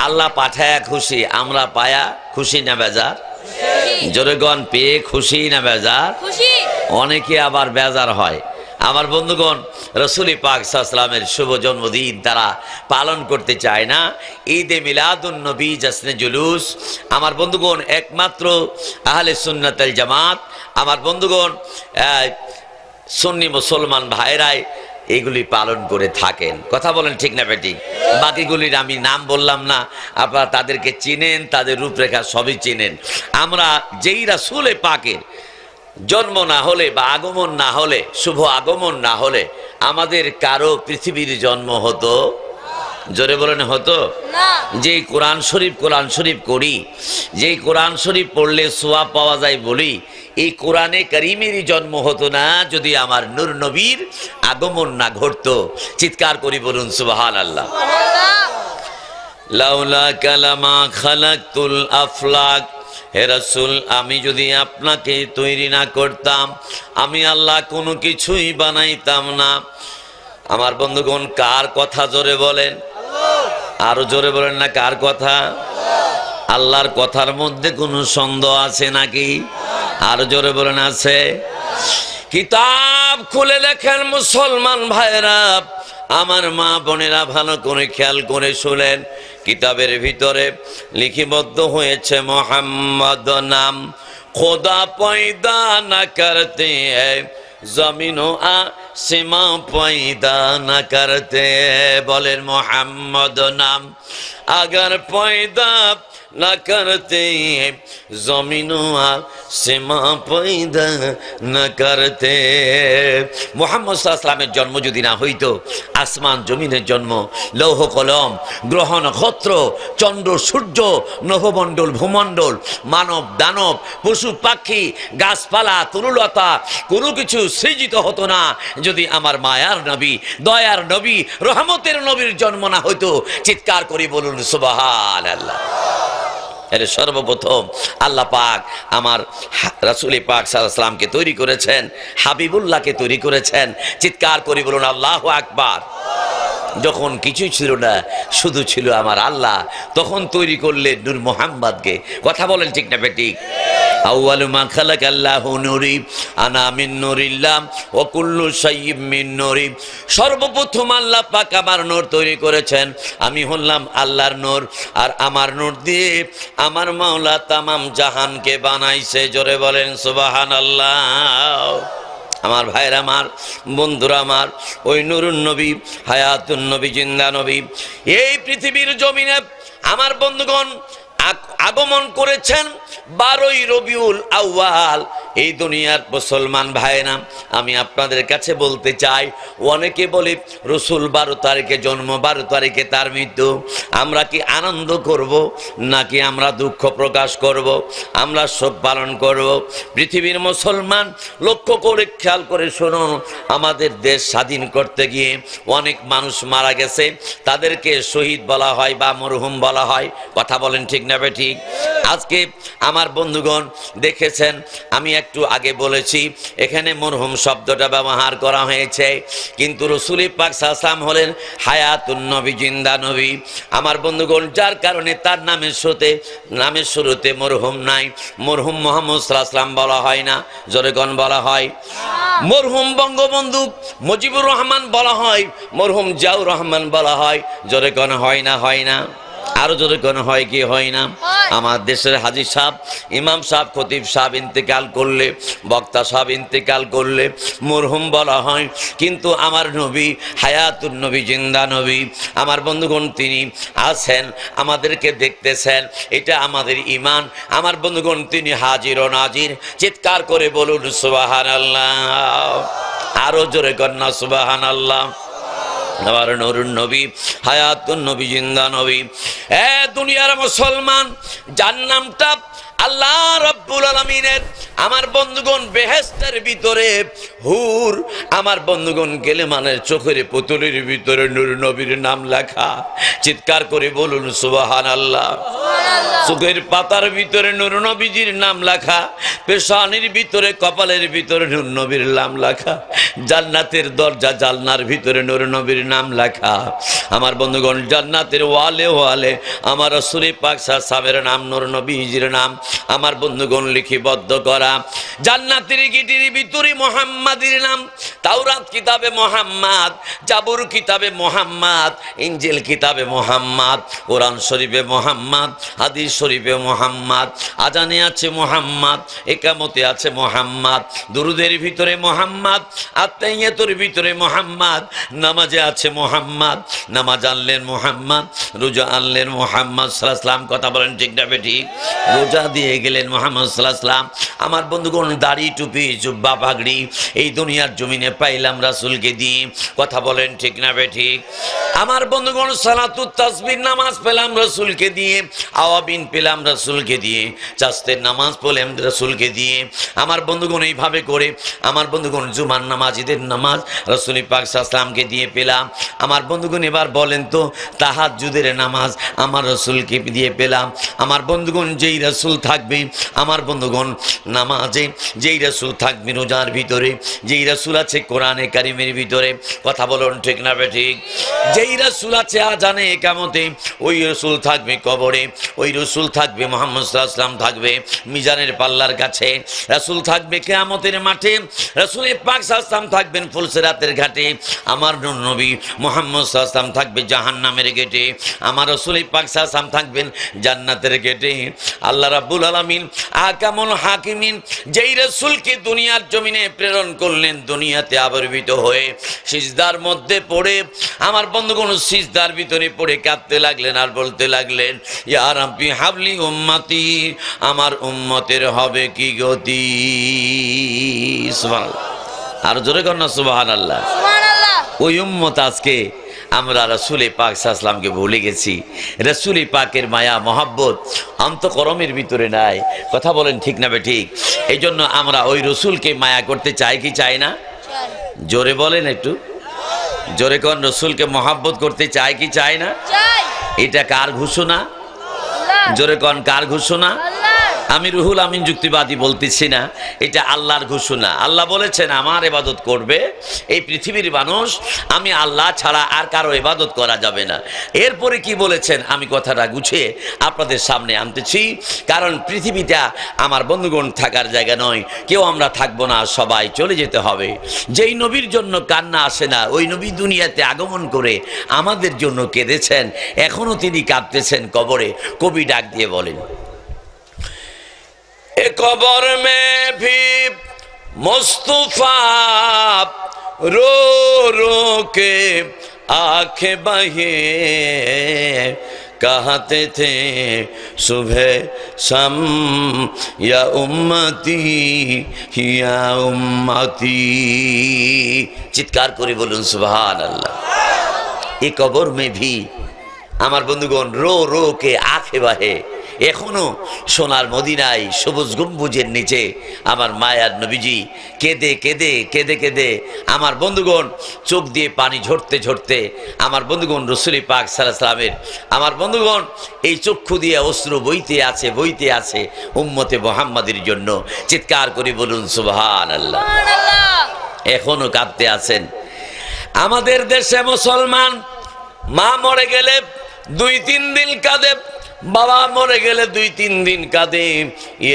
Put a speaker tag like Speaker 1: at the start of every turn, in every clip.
Speaker 1: আল্লাহ পাঠায়া খুশি, আমরা পায়া খুশি না বেজার? জোরেগণ পেয়ে খুশি না বেজার? অনেকে আবার বেজার হয়। আমার বন্ধুগণ, রসুল পাক সাল্লাল্লাহু আলাইহি ওয়াসাল্লামের শুভ জন্মদিন তারা পালন করতে চায় না। ঈদে মিলাদুন নবী, জশ্নে জুলুস, আমার বন্ধুগণ একমাত্র আহলে সুন্নাত ওয়াল জামাত, আমার বন্ধুগণ সুন্নি মুসলমান ভাইরাই এগুলি পালন করে থাকেন। কথা বলেন ঠিক না বেটি? বাকিগুলির আমি নাম বললাম না, আপনারা তাদেরকে চিনেন, তাদের রূপরেখা সবই চিনেন। আমরা যেই রাসূল পাকের জন্ম না হলে বা আগমন না হলে, শুভ আগমন না হলে আমাদের কারো পৃথিবীর জন্ম হতো? জোরে বলেন হতো? যেই কোরআন শরীফ করি, যেই কোরআন শরীফ পড়লে সোয়াব পাওয়া যায় বলি, এই কোরআনে কারীমেরই জন্ম হতো না যদি আমার নূর নবীর আগমন না ঘটতো। চিৎকার করি বলুন সুবহানাল্লাহ। লাউলা কালামা খালাকতুল আফলাক, হে রাসূল, আমি যদি আপনাকে তৈরি না করতাম, আমি আল্লাহ কোনো কিছুই বানাইতাম না। আমার বন্ধুগণ, কার কথা জোরে বলেন? আরো জোরে বলেন না, কার কথা? আল্লাহর কথার মধ্যে কোনো সন্দেহ আছে নাকি? আরো জোরে বলেন আছে? কিতাব খুলে দেখেন মুসলমান ভাইরা, আমার মা বোনেরা ভালো করে খেয়াল করে শুনেন। কিতাবের ভিতরে লিখিবদ্ধ হয়েছে মোহাম্মদ নাম খোদা পয়দা না করতে হ্যায়, জমিনো আসিমা পয়দা না করতে। বলেন মোহাম্মদ নাম अगर पैदा न करते जमीन आसमां पैदा न करते। मुहम्मद सल्लल्लाहु अलैहि वसल्लमेर जन्म यदि ना हইতো, আসমান জমিনের জন্ম, লৌহ কলম, গ্রহ নক্ষত্র, চন্দ্র সূর্য, নভমণ্ডল ভূমণ্ডল, মানব দানব, পশু পাখি, গাছপালা, তরুলতা কোনো কিছু সৃজিত হতো না যদি আমার মায়ার নবী, দয়ার নবী, রহমতের নবীর জন্ম না হইতো। চিৎকার করে বলুন সুবহানাল্লাহ। এর সর্বপ্রথম আল্লাহ পাক আমার রাসূল পাক সাল্লাল্লাহু আলাইহি ওয়াসাল্লামকে তৈরি করেছেন, হাবিবুল্লাহকে তৈরি করেছেন। চিৎকার করে বলুন আল্লাহু আকবার। যখন কিছুই ছিল না, শুধু ছিল আমার আল্লাহ, তখন তৈরি করলেন নূর মুহাম্মদকে। কথা বলেন ঠিক না বেঠিক? আউয়ালু মা খালাকাল্লাহু নূরি আনা মিন নূরিল্লাহ ওয়া কুল্লু শাইইন মিন নূরি। সর্বপ্রথম আল্লাহ পাক আমার নূর তৈরি করেছেন, আমি হলাম আল্লাহর নূর, আর আমার নূর দিয়ে আমার মাওলা তামাম জাহানকে বানাইছে। জোরে বলেন সুবহানাল্লাহ। আমার ভাইরা, আমার বন্ধুরা, আমার ওই নুরুন নবী, হায়াতুন নবী, জিন্দা নবী এই পৃথিবীর জমিনে আমার বন্ধুগণ আগমন করেছেন 12ই রবিউল আউয়াল। এই দুনিয়ার মুসলমান ভাইরা, আমি আপনাদের কাছে বলতে চাই, অনেকে বলে রসুল 12 তারিখে জন্ম, 12 তারিখে তার মৃত্যু। আমরা কি আনন্দ করব নাকি আমরা দুঃখ প্রকাশ করব? আমরা শোক পালন করব? পৃথিবীর মুসলমান লক্ষ্য করে খেয়াল করে শুনুন, আমাদের দেশ স্বাধীন করতে গিয়ে অনেক মানুষ মারা গেছে, তাদেরকে শহীদ বলা হয় বা মরহুম বলা হয়। কথা বলেন ঠিক না বেঠিক? আজকে আমার বন্ধুগণ দেখেছেন, আমি একটু আগে বলেছি এখানে মরহুম শব্দটা ব্যবহার করা হয়েছে, কিন্তু রাসূল পাক সাল্লাল্লাহু আলাইহি ওয়াসাল্লাম হলেন হায়াতুন নবী, জিন্দা নবী। আমার বন্ধুগণ, যার কারণে তার নামের শুরুতে মরহুম নাই, মরহুম মুহাম্মদ সাল্লাল্লাহু আলাইহি ওয়াসাল্লাম বলা হয় না। জোরে কোন বলা হয়? মরহুম বঙ্গবন্ধু মুজিবুর রহমান বলা হয়, মরহুম জিয়াউর রহমান বলা হয়। জোরে কোন হয় না? হয় না? আরো জোরে কোন হয় কি হয় না? আমার দেশের হাজী সাহেব, ইমাম সাহেব, খতিব সাহেব ইন্তেকাল করলে, বক্তা সাহেব ইন্তেকাল করলে মরহুম বলা হয়, কিন্তু আমার নবী হায়াতুন নবী, জিন্দা নবী, আমার বন্ধুগণ তিনি আছেন, আমাদেরকে দেখতেছেন, এটা আমাদের ঈমান। আমার বন্ধুগণ তিনি হাজির ও নাজির। চিৎকার করে বলুন সুবহানাল্লাহ। আরো জোরে কন্যা সুবহানাল্লাহ। আমার নূরুন নবী, হায়াতুন নবী, জিন্দা নবী। দুনিয়ার মুসলমান, যার নামটা আল্লাহ রাব্বুল আলামিনের আমার বন্ধুগণ বেহেশতের ভিতরে হুর, আমার বন্ধুগণ গেলেমানের চোখের পুতুলের ভিতরে নূর নবীর নাম লেখা। চিৎকার করে বলুন সুবহানাল্লাহ। চোখের পাতার ভিতরে নূর নবীজির নাম লেখা, পেশানির ভিতরে কপালের ভিতরে নূর নবীর নাম লেখা, জান্নাতের দরজা জালনার ভিতরে নূর নবীর নাম লেখা। আমার বন্ধুগণ জান্নাতের ওয়ালে ওয়ালে আমার রাসূল পাক সাহাবের নাম, নূর নবীজির নাম আমার বন্ধুগণ লিপিবদ্ধ করা। জান্নাতের গিটির ভিতরে মুহাম্মাদের নাম, তাওরাত কিতাবে মুহাম্মদ, জাবুর কিতাবে মুহাম্মদ, ইনজিল কিতাবে মুহাম্মদ, কোরআন শরীফে মুহাম্মদ, হাদিস শরীফে মুহাম্মদ, আজানে আছে মুহাম্মদ, ইকামতে আছে মুহাম্মদ, দুরুদের ভিতরে মুহাম্মদ, আত্তাহিয়াতুর ভিতরে মুহাম্মদ, নামাজে আছে মুহাম্মদ, নামাজ আনলেন মুহাম্মদ, রোজা আনলেন মুহাম্মদ সাল্লাল্লাহু আলাইহি ওয়াসাল্লাম। কথা বলেন ঠিক না বেঠিক? রোজা দিয়ে গেলেন মুহাম্মদ সাল্লাল্লাহু আলাইহি ওয়াসাল্লাম। আমার বন্ধুগণ দাড়ি টুপি জুব্বা পাগড়ি এই দুনিয়ার জমিনে পাইলাম রাসূলকে দিয়ে। কথা বলেন ঠিক না বেঠিক? আমার বন্ধুগণ সালাতুত তাসবিহ নামাজ পেলাম রাসূলকে দিয়ে, আওয়াবিন পেলাম রাসূলকে দিয়ে, চাস্তের নামাজ পড়লাম রাসূলকে দিয়ে। আমার বন্ধুগণ এইভাবে করে আমার বন্ধুগণ জুমার নামাজিদের নামাজ রাসূল পাক সাল্লাল্লাহু আলাইহি ওয়াসাল্লামকে দিয়ে পেলাম। আমার বন্ধুগণ এবার বলেন তো তাহাজ্জুদের নামাজ আমার রাসূলকে দিয়ে পেলাম। আমার বন্ধুগণ যেই রাসূল থাকবে আমার বন্ধুগণ নামাজে, যেই রাসূল থাকবে রোজার ভিতরে, যেই রাসূল আছে কোরআনে কারিমের ভিতরে, কথা বলুন ঠিক না বেঠিক? যেই রাসূল আছে আজানে ইকামতে, ওই রাসূল থাকবে কবরে, ওই রাসূল থাকবে মুহাম্মদ সাল্লাল্লাহু আলাইহি ওয়াসাল্লাম থাকবে মিজানের পাল্লার কাছে, রাসূল থাকবে কিয়ামতের মাঠে, রাসূল পাক সাল্লাল্লাহু আলাইহি ওয়াসাল্লাম থাকবেন ফুলসিরাতের ঘাটে, আমার নবী মুহাম্মদ সাল্লাল্লাহু আলাইহি ওয়াসাল্লাম থাকবে জাহান্নামের গেটে, আমার রাসূল পাক সাল্লাল্লাহু আলাইহি ওয়াসাল্লাম থাকবেন জান্নাতের গেটে। আল্লাহ রাব্বুল আলামিন আহকামুল হাকিমিন যেই রাসূলকে দুনিয়ার জমিনে প্রেরণ করলেন, দুনিয়াতে আবির্ভূত হয়ে সিজদার মধ্যে পড়ে আমার বন্ধুগণ সিজদার ভিতরে পড়ে কাঁদতে লাগলেন আর বলতে লাগলেন, ইয়া রাব্বি হাবলি উম্মতি, আমার উম্মতের হবে কি গতি। সুবহানাল্লাহ, আর জোরে কর না সুবহানাল্লাহ। ওই উম্মত আজকে আমরা রাসূল পাক সাল্লাল্লাহু আলাইহি ওয়াসাল্লামকে ভুলে গেছি। রাসূল পাকের মায়া মহব্বত অন্তঃকরণের ভিতরে নাই। কথা বলেন ঠিক না বেঠিক? এই জন্য আমরা ওই রাসূলকে মায়া করতে চাই কি চাই না? জোরে বলেন একটু, জোরে কোন রাসূলকে মহব্বত করতে চাই কি চাই না? এটা কার ঘোষণা? জোরে কোন কার ঘোষণা? আমি রুহুল আমিন যুক্তিবাদী বলতেছি না, এটা আল্লাহর ঘোষণা। আল্লাহ বলেছেন আমার ইবাদত করবে এই পৃথিবীর মানুষ, আমি আল্লাহ ছাড়া আর কারো ইবাদত করা যাবে না। এরপরে কি বলেছেন আমি কথাটা গুছিয়ে আপনাদের সামনে আনতেছি, কারণ পৃথিবীটা আমার বন্ধুগণ থাকার জায়গা নয়, কেউ আমরা থাকবো না, সবাই চলে যেতে হবে। যেই নবীর জন্য কান্না আসে না, ওই নবী দুনিয়াতে আগমন করে আমাদের জন্য কেঁদেছেন, এখনো তিনি কাঁদতেছেন কবরে। কবি ডাক দিয়ে বলেন, ए कबर में भी मुस्तफा रो रो के आंखें बहे, कहते थे सुबह शाम या उम्मती या उम्मती। चित्कार करे बोलूं सुभान अल्लाह। ए कबर में भी আমার বন্ধুগণ রো রো কে আঁখে বাহে, এখনো সোনার মদিনায় সবুজ গম্বুজের নিচে আমার মায়ার নবীজি কেঁদে কেঁদে কেঁদে কেঁদে আমার বন্ধুগণ চোখ দিয়ে পানি ঝরতে ঝরতে আমার বন্ধুগণ রাসূল পাক সাল্লাল্লাহু আলাইহি ওয়াসাল্লামের আমার বন্ধুগণ এই চক্ষু দিয়ে অশ্রু বইতে আছে উম্মতে মুহাম্মাদের জন্য। চিৎকার করে বলুন সুবহানাল্লাহ। এখনো কাঁদতে আছেন। আমাদের দেশে মুসলমান মা মরে গেলে 2-3 দিন কাঁদে, বাবা মরে গেলে 2-3 দিন কাঁদে,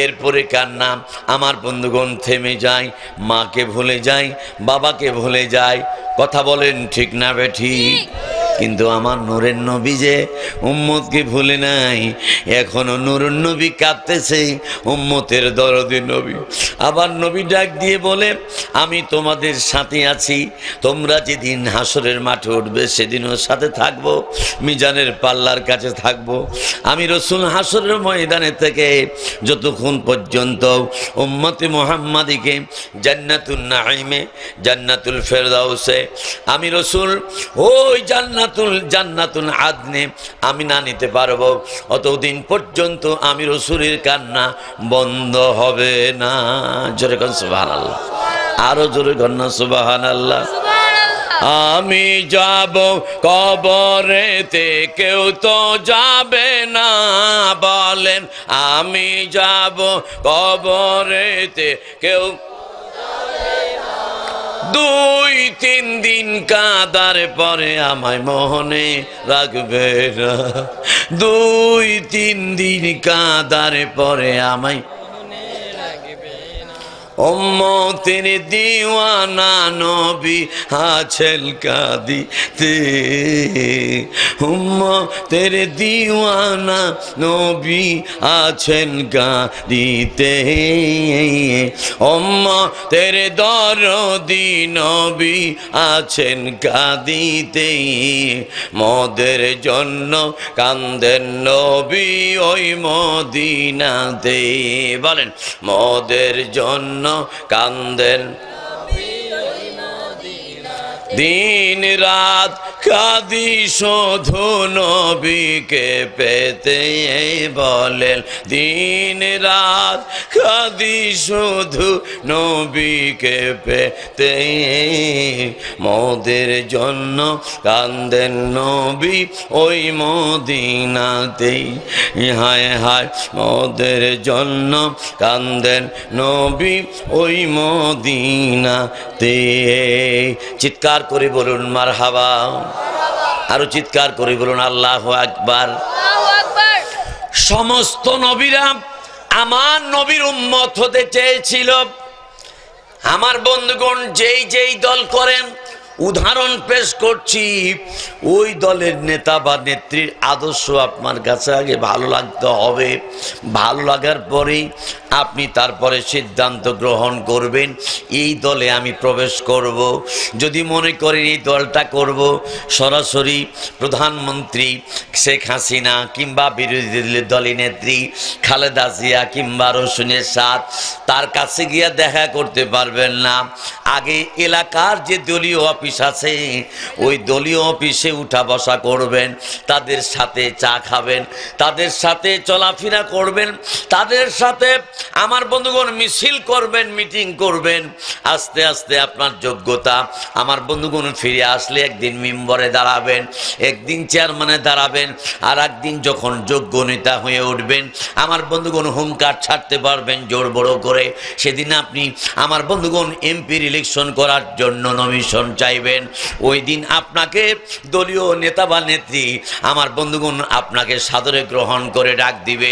Speaker 1: এরপরে কান্না আমার বন্ধুগণ থেমে যায়, মাকে ভুলে যায়, বাবাকে ভুলে যায়। কথা বলেন ঠিক না বেঠিক? কিন্তু আমার নূরের নবী যে উম্মতকে ভুলে নাই, এখনো নূরের নবী কাঁদতেছে, উম্মতের দরদি নবী। আবার নবী ডাক দিয়ে বলে, আমি তোমাদের সাথে আছি, তোমরা যেদিন হাসরের মাঠে উঠবে সেদিনও সাথে থাকবো, মিজানের পাল্লার কাছে থাকবো। আমি রাসূল হাসরের ময়দানে থেকে যতক্ষণ পর্যন্ত উম্মতে মুহাম্মাদিকে জান্নাতুন নাঈমে, জান্নাতুল ফেরদাউসে আমি রাসূল ওই জান্নাত জান্নাতুল আদনে আমি না নিতে পারবো, অতদিন পর্যন্ত আমি রাসূলের কান্না বন্ধ হবে না। জোরে কোন সুবহানাল্লাহ, আরো জোরে কোন সুবহানাল্লাহ। আমি যাব কবরেতে কেউ তো যাবে না, বলেন আমি যাব কবরেতে কেউ, 2-3 দিন কাঁদার পরে আমায় মনে রাখবে না, 2-3 দিন কাঁদার পরে আমায় উম্মতের দিওয়ানা নবী আছেন কাঁদিতে, উম্মতের দিওয়ানা নবী আছেন কাঁদিতে, উম্মতের দরদি নবী আছেন কাঁদিতে, মোদের জন্য কান্দেন নবী ওই মদিনাতে, বলেন মোদের জন্য কান্দেন দিন রাত কাঁদি শুধু নবীকে পেতে, বলেন দিন রাত কাঁদি শুধু নবীকে পেতে, মোদের জন্য কান্দেন নবী ওই মদিনাতে, হায় হায় মোদের জন্য কান্দেন নবী ওই মদিনাতে। চিৎকার করে বলুন মারহাবা, আরো চিৎকার করে বলুন আল্লাহু আকবার। সমস্ত নবীরা আমার নবীর উম্মত হতে চেয়েছিল। আমার বন্ধুগণ, যেই যেই দল করেন, উদাহরণ পেশ করছি, ওই দলের নেতা বা নেত্রীর আদর্শ আপনার কাছে আগে ভালো লাগতে হবে। ভালো লাগার পরেই আপনি তারপরে সিদ্ধান্ত গ্রহণ করবেন এই দলে আমি প্রবেশ করব। যদি মনে করেন এই দলটা করব, সরাসরি প্রধানমন্ত্রী শেখ হাসিনা কিংবা বিরোধী দলের নেত্রী খালেদা জিয়া কিংবা রসুনের সাথ, তার কাছে গিয়ে দেখা করতে পারবেন না। আগে এলাকার যে দলীয় অফিস আছে, ওই দলীয় অফিসে উঠা বসা করবেন, তাদের সাথে চা খাবেন, তাদের সাথে চলাফেরা করবেন, তাদের সাথে আমার বন্ধুগণ মিছিল করবেন, মিটিং করবেন। আস্তে আস্তে আপনার যোগ্যতা, আমার বন্ধুগণ ফিরে আসলে একদিন মেম্বারে দাঁড়াবেন, একদিন চেয়ারম্যানে দাঁড়াবেন, আর একদিন যখন যোগ্য নেতা হয়ে উঠবেন, আমার বন্ধুগণ হোম কার্ড ছাড়তে পারবেন জোর বড় করে। সেদিন আপনি আমার বন্ধুগণ এমপির ইলেকশন করার জন্য নমিশন চাইবেন। ওই দিন আপনাকে দলীয় নেতা বা নেত্রী আমার বন্ধুগণ আপনাকে সাদরে গ্রহণ করে ডাক দিবে।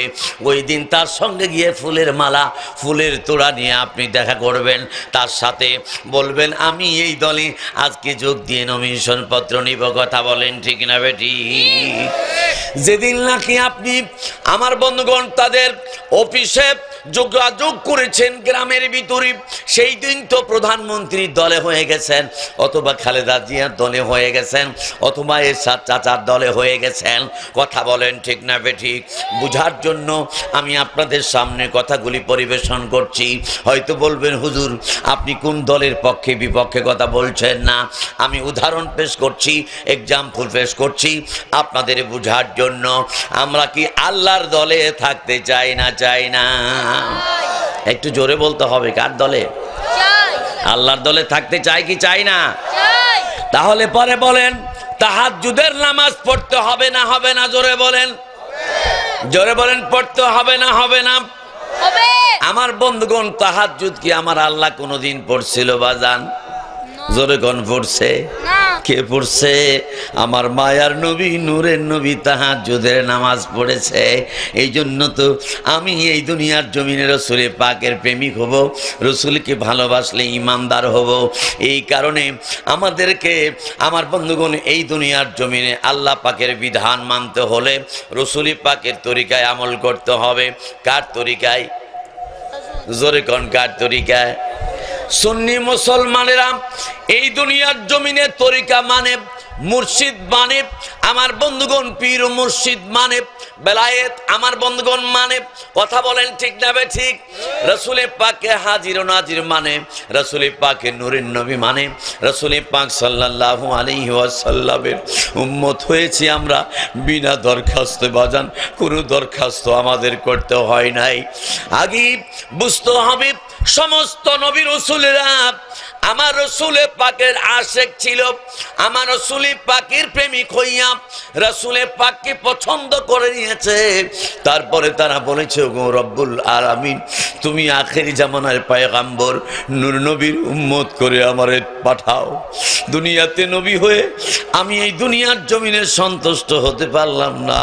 Speaker 1: ওই দিন তার সঙ্গে গিয়ে ফুলের মালা, ফুলের তোড়া নিয়ে আপনি দেখা করবেন, তার সাথে বলবেন আমি এই দলে আজকে যোগ দিয়ে নমিনেশন পত্র নিব। কথা বলেন ঠিক না বেটি? যেদিন নাকি আপনি আমার বন্ধুগণ তাদের অফিসে যোগাযোগ করেছেন গ্রামের ভিতরে, সেই দিন তো প্রধানমন্ত্রীর দলে হয়ে গেছেন, অথবা খালেদা জিয়ার দলে হয়ে গেছেন, অথবা এরশাদ চাচার দলে হয়ে গেছেন। কথা বলেন ঠিক না বেঠিক? বুঝার জন্য আমি আপনাদের সামনে কথাগুলি পরিবেশন করছি। হয়তো বলবেন হুজুর আপনি কোন দলের পক্ষে বিপক্ষে কথা বলছেন না। আমি উদাহরণ পেশ করছি, এক্সাম্পল পেশ করছি আপনাদের বুঝার জন্য। আমরা কি আল্লাহর দলে থাকতে চাই না? চাই না? একটু জোরে বলতে হবে, কার দলে? আল্লাহর দলে থাকতে চাই কি চাই না? তাহলে পরে বলেন তাহাজ্জুদের নামাজ পড়তে হবে না হবে না? জোরে বলেন, জোরে বলেন, পড়তে হবে না হবে না? আমার বন্ধুগণ, তাহাজ্জুদ কি আমার আল্লাহ কোনোদিন পড়ছিল বাজান? জোরে কোন পড়ছে? কে পড়ছে? আমার মায়ার নবী, নূরের নবী তাহাজ্জুদের নামাজ পড়েছে। এই জন্য তো আমি এই দুনিয়ার জমিনে রসুল পাকের প্রেমিক হব, রসুলকে ভালোবাসলে ইমানদার হব। এই কারণে আমাদেরকে আমার বন্ধুগণ এই দুনিয়ার জমিনে আল্লাহ পাকের বিধান মানতে হলে রসুল পাকের তরিকায় আমল করতে হবে। কার তরিকায়? জোরে কোন কার তরিকায়? সুন্নি মুসলমানেরা এই দুনিয়ার জমিনে তরিকা মানে মুর্শিদ মানে আমার বন্ধুগণ, পীর ও মুর্শিদ মানে বেলায়েত আমার বন্ধুগণ মানে, কথা বলেন ঠিক না বে ঠিক? রাসূলে পাকে হাজির ও নাজির মানে, রাসূলে পাকে নূরের নবী মানে, রাসূলে পাক সাল্লাল্লাহু আলাইহি ওয়াসাল্লামের উম্মত হয়েছি আমরা বিনা দরখাস্তে। বাজান, কোনো দরখাস্ত আমাদের করতে হয় নাই। আগে বুঝতে হবে সমস্ত নবী রাসূলেরা আমার রাসূলে পাকের আশিক ছিল, আমার রাসূলে পাকের প্রেমিক হইয়া রাসূলে পাককে পছন্দ করে নিয়েছে। তারপরে তারা বলেছে, গো রব্বুল আলামিন, তুমি আখেরি জামানার পয়গম্বর নূর নবীর উম্মত করে আমারে পাঠাও। দুনিয়াতে নবী হয়ে আমি এই দুনিয়ার জমিনে সন্তুষ্ট হতে পারলাম না,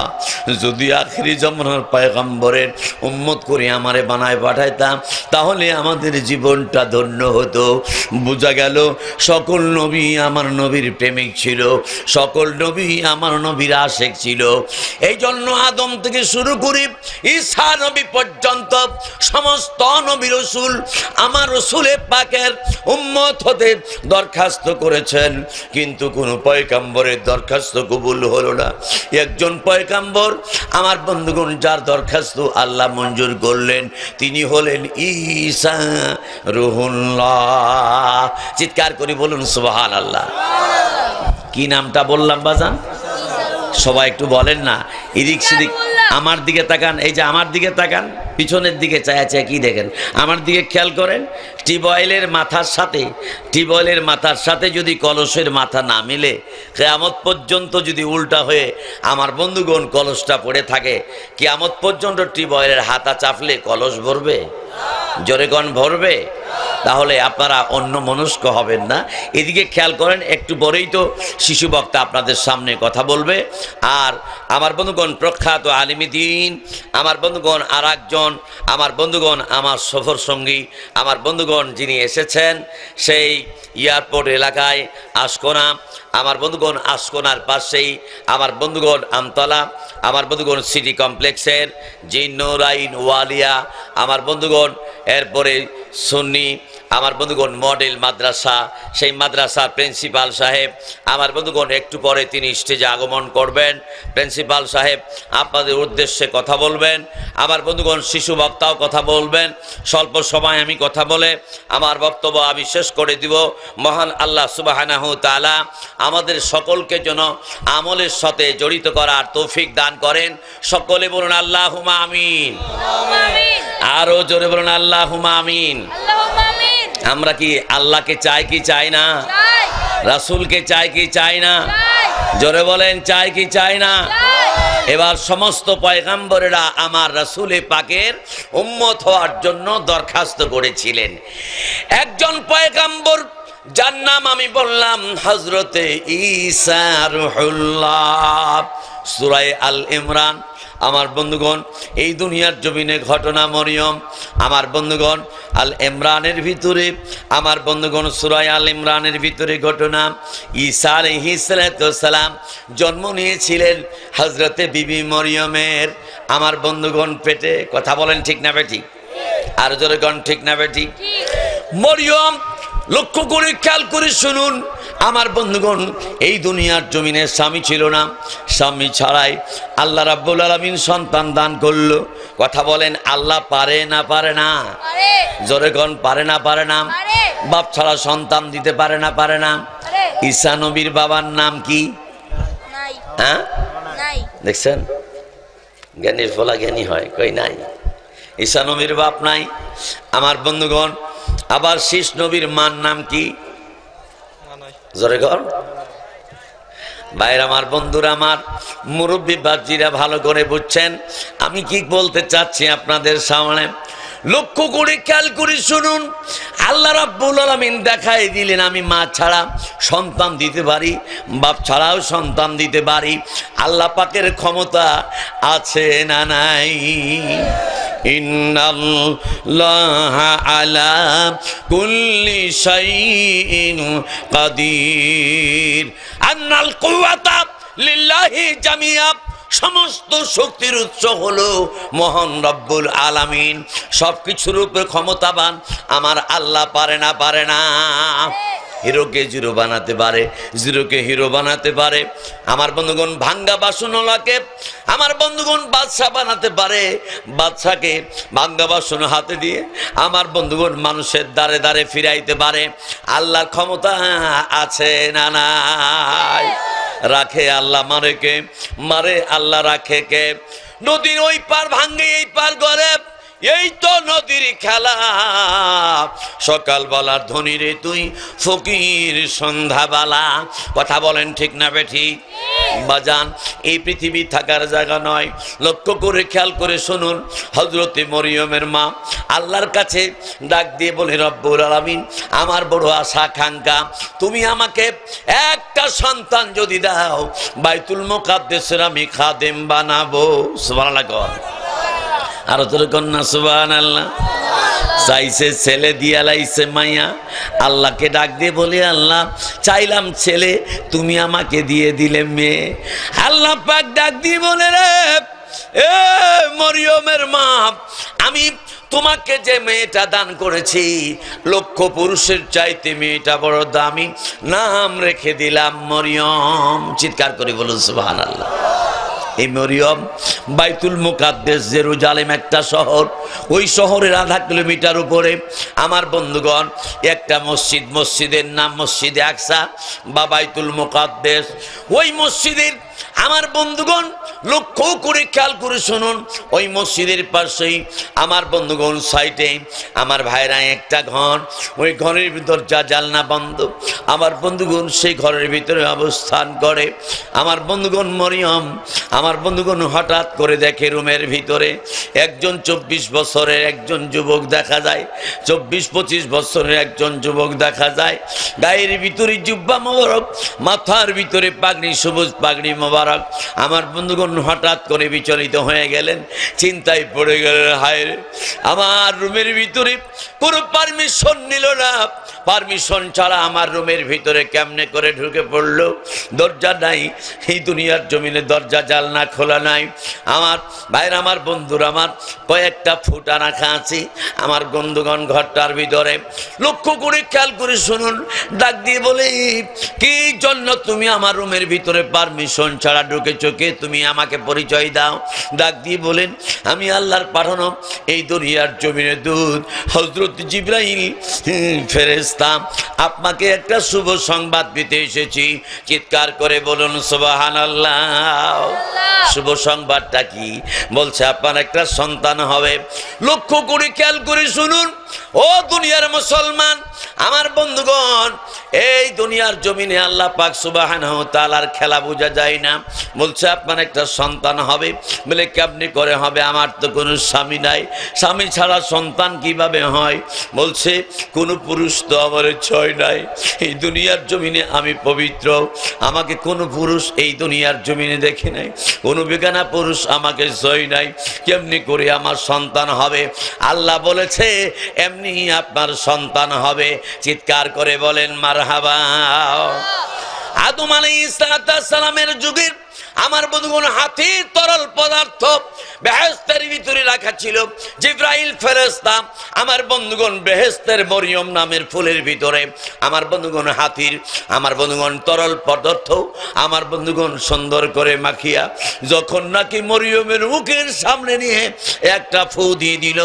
Speaker 1: যদি আখেরি জামানার পয়গম্বরের উম্মত করে আমারে বানায় পাঠাইতাম তাহলে আমাদের জীবনটা ধন্য হতো। বোঝা গেল সকল নবী আমার নবীর প্রেমিক ছিল, সকল নবী আমার নবীর আশিক ছিল। এই জন্য আদম থেকে শুরু করে ঈসা নবী পর্যন্ত সমস্ত নবী রাসূল আমার রাসূলে পাকের উম্মত হতে দরখাস্ত করেছেন, কিন্তু কোনো পয়গম্বরের দরখাস্ত কবুল হলো না। একজন পয়গম্বর আমার বন্ধুগণ যার দরখাস্ত আল্লাহ মঞ্জুর করলেন তিনি হলেন ঈসা রুহুল্লাহ। চিৎকার করে বলুন সুবহানাল্লাহ। কি নামটা বললাম বাজান? সবাই একটু বলেন না, এদিক সেদিক আমার দিকে তাকান, এই যে আমার দিকে তাকান, পিছনের দিকে চায়া চায়া কি দেখেন? আমার দিকে খেয়াল করেন। টিউবওয়েলের মাথার সাথে যদি কলসের মাথা না মিলে কিয়ামত পর্যন্ত যদি উল্টা হয়ে আমার বন্ধুগণ কলসটা পড়ে থাকে, কিয়ামত পর্যন্ত টিউবওয়েলের হাতা চাপলে কলস ভরবে? জোরে কোন ভরবে? তাহলে আপনারা অন্য মনস্ক হবেন না। এদিকে খেয়াল করেন, একটু পরেই তো শিশু বক্তা আপনাদের সামনে কথা বলবে। আর আমার বন্ধুগণ প্রখ্যাত আলিমী দ্বীন আমার বন্ধুগণ আর একজন আমার বন্ধুগণ আমার সফর সঙ্গী আমার বন্ধুগণ যিনি এসেছেন সেই এয়ারপোর্ট এলাকায় আশকোনা, আমার বন্ধুগণ আশকোনার পাশেই আমার বন্ধুগণ আমতলা, আমার বন্ধুগণ সিটি কমপ্লেক্সের জিন্নুরাইন ওয়ালিয়া, আমার বন্ধুগণ এরপরে সুন্নি আমার বন্ধুগণ মডেল মাদ্রাসা, সেই মাদ্রাসার প্রিন্সিপাল সাহেব আমার বন্ধুগণ একটু পরে তিনি স্টেজে আগমন করবেন। প্রিন্সিপাল সাহেব আপনাদের উদ্দেশ্যে কথা বলবেন, আমার বন্ধুগণ শিশু বক্তাও কথা বলবেন। স্বল্প সময় আমি কথা বলে আমার বক্তব্য আমি শেষ করে দিব। মহান আল্লাহ সুবহানাহু তাআলা আমাদের সকলকে যেন আমলের সাথে জড়িত করার তৌফিক দান করেন। সকলে বলুন আল্লাহুম্মা আমিন। আরো জোরে বলুন আল্লাহুম্মা আমিন। আমরা কি আল্লাহকে চাই কি চাই না? রাসূলকে চাই কি চাই না? জোরে বলেন চাই কি চাই না? এবার সমস্ত পয়গম্বরেরা আমার রাসূলে পাকের উম্মত হওয়ার জন্য দরখাস্ত করেছিলেন। একজন পয়গম্বর যার নাম আমি বললাম হযরতে ঈসা রূহুল্লাহ, সূরা আল ইমরান। আমার বন্ধুগণ এই দুনিয়ার জমিনে ঘটনা মরিয়ম, আমার বন্ধুগণ আল ইমরানের ভিতরে আমার বন্ধুগণ সূরা আল ইমরানের ভিতরে ঘটনা ঈসা আলাইহিস সালাম জন্ম নিয়েছিলেন হযরতে বিবি মরিয়মের আমার বন্ধুগণ পেটে। কথা বলেন ঠিক না বেঠিক? আর জোরে কোন ঠিক না বেঠিক? মরিয়ম লক্ষ্য করে খেয়াল করে শুনুন আমার বন্ধুগণ, এই দুনিয়ার জমিনে স্বামী ছিল না, স্বামী ছাড়াই আল্লাহ রাব্বুল আলামিন সন্তান দান করলো। কথা বলেন আল্লাহ পারে না পারে না? জোরে কোন পারে না পারে না? বাপ ছাড়া সন্তান দিতে পারে না পারে না? ঈসা নবীর বাবার নাম কি? হ্যাঁ দেখছেন, জ্ঞানীর ফলা জ্ঞানী হয়, কই নাই। ঈসা নবীর বাপ নাই আমার বন্ধুগণ। আবার শীষ নবীর মার নাম কি? জোরে কর ভাইরা, আমার বন্ধুরা, আমার মুরব্বী বাপজিরা ভালো করে বুঝছেন আমি কি বলতে চাচ্ছি আপনাদের সামনে। লক্ষ্য করে খেয়াল করে শুনুন, আল্লাহ রাব্বুল আলামিন দেখাই দিলেন আমি মা ছাড়া সন্তান দিতে পারি, বাপ ছাড়াও সন্তান দিতে পারি। আল্লাহ পাকের ক্ষমতা আছে না নাই? ইন্নাল্লাহা আলা কুল্লি শাইইন কাদির। আন্নাল কুওয়াতা লিল্লাহি জামিয়া। সমস্ত শক্তির উৎস হলো মহান রব্বুল আলামিন। সবকিছুর উপরে ক্ষমতাবান আমার আল্লাহ। পারে না পারে না? হিরোকে জিরো বানাতে পারে, জিরোকে হিরো বানাতে পারে। আমার বন্ধুগণ ভাঙ্গা বাসনওয়ালাকে আমার বন্ধুগণ বাদশা বানাতে পারে, বাদশাকে ভাঙ্গা বাসন হাতে দিয়ে আমার বন্ধুগণ মানুষের দ্বারে দ্বারে ফিরাইতে পারে। আল্লাহর ক্ষমতা আছে না নাই? রাখে আল্লাহ, মারে কে? মারে আল্লাহ, রাখে কে? নদীর ওই পার ভাঙ্গে এই পার গড়ে, এই তো নদীর খেলা। সকালবেলার ধনী রে তুই, ফকির সন্ধ্যাবেলা। কথা বলেন ঠিক না বেঠিক? বাজান, এই পৃথিবী থাকার জায়গা নয়। লক্ষ্য করে খেয়াল করে শুনুন, হযরতে মরিয়মের মা আল্লাহর কাছে ডাক দিয়ে বলে, রব্বুল আলামিন, আমার বড় আশা আকাঙ্ক্ষা, তুমি আমাকে একটা সন্তান যদি দাও, বাইতুল মুকাদ্দাসের আমি খাদেম বানাবো। সুবহানাল্লাহ। আর তোর কন্যা সুবহানাল্লাহ। চাইছে ছেলে, দিয়া লাইছে মাইয়া। আল্লাহকে ডাক দিয়ে বলে, আল্লাহ চাইলাম ছেলে, তুমি আমাকে দিয়ে দিলে মেয়ে। আল্লাহ পাক ডাক দিয়ে বলে, রে এ মরিয়মের মা, আমি তোমাকে যে মেয়েটা দান করেছি, লক্ষ পুরুষের চাইতে মেয়েটা বড় দামি, নাম রেখে দিলাম মরিয়ম। চিৎকার করে বলুন সুবহানাল্লাহ। এই মরিয়ম বাইতুল মুকাদ্দাস, জেরুজালেম একটা শহর, ওই শহরের আধা কিলোমিটার উপরে আমার বন্ধুগণ একটা মসজিদ, মসজিদের নাম মসজিদে আকসা বা বাইতুল মুকাদ্দাস। ওই মসজিদের আমার বন্ধুগণ লক্ষ্য করে খেয়াল করে শুনুন, ওই মসজিদের পাশেই আমার বন্ধুগণ সাইডে আমার ভাইরা একটা ঘর, ওই ঘরের ভিতর যা জানলা বন্ধ। আমার বন্ধুগণ সেই ঘরের ভিতরে অবস্থান করে। আমার বন্ধুগণ মরিয়ম আমার বন্ধুগণ হঠাৎ করে দেখে রুমের ভিতরে একজন 24 বছরের একজন যুবক দেখা যায়, 24-25 বছরের একজন যুবক দেখা যায়। গায়ের ভিতরে জুব্বা মোবারক, মাথার ভিতরে পাগড়ি, সবুজ পাগড়ি মোবারক। আমার বন্ধুগণ হঠাৎ করে বিচলিত হয়ে গেলেন, চিন্তায় পড়ে গেলেন, হায় রে, আমার রুমের ভিতরে কোনো পারমিশন নিল না, পারমিশন ছাড়া আমার রুমের ভিতরে কেমনে করে ঢুকে পড়লো? দরজা নাই, এই দুনিয়ার জমিনে দরজা জানলা খোলা নাই। আমার ভাইরা, আমার বন্ধুরা, আমার কয়েকটা ফুটা রাখা আছে আমার বন্ধুগণ ঘরটার ভিতরে। লক্ষ্য করে খেয়াল করে শুনুন, ডাক দিয়ে বলে, কি জন্য তুমি আমার রুমের ভিতরে পারমিশন ছাড়া ঢুকেছো? কে তুমি? আমাকে পরিচয় দাও। ডাক দিয়ে বলেন, আমি আল্লাহর পাঠানো এই দুনিয়ার জমিনে দূত হযরত জিবরাইল ফেরেশতা, আপনাকে একটা শুভ সংবাদ দিতে এসেছি। চিৎকার করে বলুন সুবহানাল্লাহ। শুভ সংবাদটা কি? বলছে আপনার একটা সন্তান হবে। লক্ষ্য করে খেয়াল করে শুনুন, ও দুনিয়ার মুসলমান, আমার বন্ধুগণ, এই দুনিয়ার জমিনে আল্লাহ পাক সুবহানাহু ওয়া তাআলার খেলা বোঝা যায় না। বলছে আপনার একটা সন্তান হবে। বলে কেমনি করে হবে? আমার তো কোনো স্বামী নাই, স্বামী ছাড়া সন্তান কিভাবে হয়? বলছে কোনো পুরুষ তো আমার ছয় নাই, এই দুনিয়ার জমিনে আমি পবিত্র, আমাকে কোনো পুরুষ এই দুনিয়ার জমিনে দেখে নাই, কোনো বেগানা পুরুষ আমাকে ছয় নাই, কেমনি করে আমার সন্তান হবে? আল্লাহ বলেছে এমনি আপনার সন্তান হবে। চিৎকার করে বলেন মারহাবা। আদম আলাইহিস সালামের যুগের আমার বন্ধুগণ হাতির তরল পদার্থ বেহেশতের ভিতরে রাখা ছিল। জিবরাইল ফেরেশতা আমার বন্ধুগণ বেহেশতের মরিয়ম নামের ফুলের ভিতরে আমার বন্ধুগণ হাতির আমার বন্ধুগণ তরল পদার্থ আমার বন্ধুগণ সুন্দর করে মাখিয়া যখন নাকি মরিয়মের মুখের সামনে নিয়ে একটা ফু দিয়ে দিল,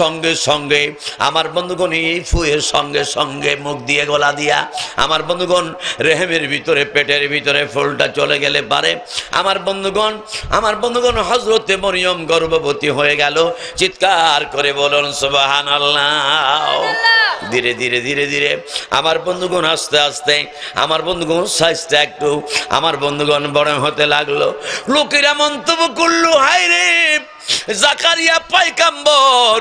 Speaker 1: সঙ্গে সঙ্গে আমার বন্ধুগণ এই ফুয়ের সঙ্গে সঙ্গে মুখ দিয়ে গলা দিয়া আমার বন্ধুগণ রেহেমের ভিতরে পেটের ভিতরে ফুলটা চলে গেলে পারে আমার বন্ধুগণ হযরতে মরিয়ম গর্ভবতী হয়ে গেল। চিৎকার করে বলুন সুবহানাল্লাহ। ধীরে ধীরে ধীরে ধীরে আমার বন্ধুগণ আস্তে আস্তে আমার বন্ধুগণ সাইজটা একটু আমার বন্ধুগণ বড় হতে লাগলো। লোকেরা মন্তব্য করলো, হায় রে জাকারিয়া পয়গম্বর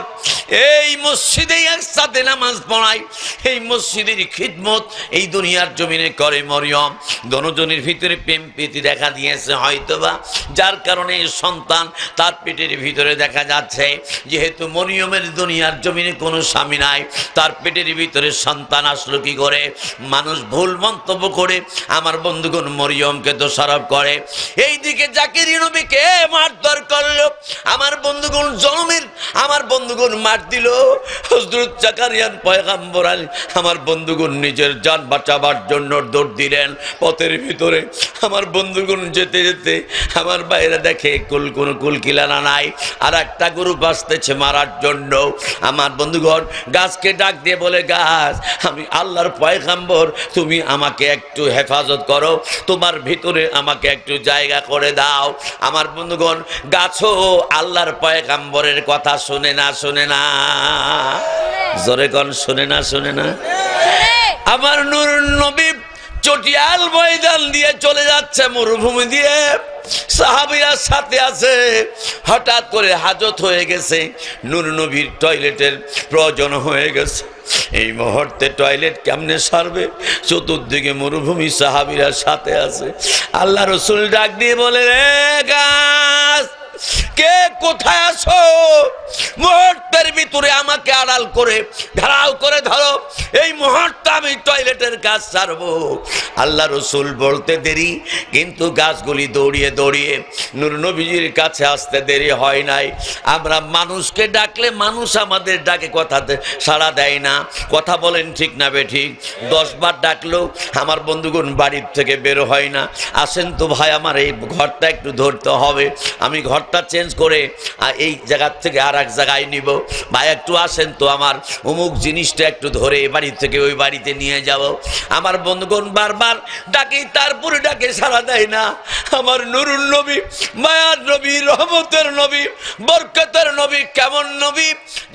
Speaker 1: এই মসজিদে একসাথে নামাজ পড়ায়, এই মসজিদের খিদমত এই দুনিয়ার জমিনে করে মরিয়ম। দনজনের ভিতরে প্রেম প্রীতি দেখা দিয়েছে হয়তোবা, যার কারণে সন্তান তার পেটের ভিতরে দেখা যাচ্ছে। যেহেতু মরিয়মের দুনিয়ার জমিনে কোনো স্বামী নাই, তার পেটের ভিতরে সন্তান আসলো কি করে? মানুষ ভুল মন্তব্য করে আমার বন্ধুগণ মরিয়মকে দোষারোপ করে। এইদিকে জাকিরিয়া নবীকে মারধর করলো। আমার বন্ধুগণ জনমের আমার বন্ধুগণ মার দিল। হযরত জাকারিয়া পয়গম্বর আমার বন্ধুগণ নিজের জান বাঁচাবার জন্য দৌড় দিলেন। পথের ভিতরে আমার বন্ধুগণ যেতে যেতে আমার বাইরে দেখে কোনো কুলকিলানা নাই, আর একটা গরু বাঁচতেছে মারার জন্য। আমার বন্ধুগণ গাছকে ডাক দিয়ে বলে, গাছ আমি আল্লাহর পয়গম্বর, তুমি আমাকে একটু হেফাজত করো, তোমার ভিতরে আমাকে একটু জায়গা করে দাও। আমার বন্ধুগণ গাছও আল্লাহর পয়গম্বরের কথা শুনে না, শুনে না, জোরে কোন শুনে না, শুনে না। আমার নূর নবী চটিয়াল ময়দান দিয়ে চলে যাচ্ছে, মরুভূমি দিয়ে, সাহাবীরা সাথে আছে। হঠাৎ করে হাজত হয়ে গেছে, নূর নবীর টয়লেটের প্রয়োজন হয়ে গেছে। এই মুহূর্তে টয়লেট কেমনে সারবে? চতুর্দিকে মরুভূমি, সাহাবীরা সাথে আছে। আল্লাহ রাসূল ডাক দিয়ে বলে, রে গাছ, কে কোথায় আছো? মুহূর্তের ভিতরে আমাকে আড়াল করে ধারাও করে ধরো, এই মুহূর্তে আমি টয়লেটের কাজ সারবো। আল্লাহ রাসূল বলতে দেরি, কিন্তু গাছগুলি দৌড়িয়ে দৌড়িয়ে নূর নবীজির কাছে আসতে দেরি হয় নাই। আমরা মানুষকে ডাকলে মানুষ আমাদের ডাকে কথাতে সাড়া দেয় না। কথা বলেন ঠিক না বেঠিক? 10 বার ডাকলো আমার বন্ধুগণ বাড়ির থেকে বের হয় না। আসেন তো ভাই, আমার এই ঘরটা একটু ধরতে হবে, আমি ঘরটা চেঞ্জ করে এই জায়গা থেকে আর এক জায়গায় নিব। ভাই একটু আসেন তো, আমার অমুক জিনিসটা একটু ধরে এ বাড়ি থেকে ওই বাড়িতে নিয়ে যাব। আমার বন্ধুগণ বারবার ডাকি, তারপরে ডাকে সাড়া দেয় না। আমার নুরুল নবী, মায়ার নবী, রহমতের নবী, বরকতের নবী, কেমন নবী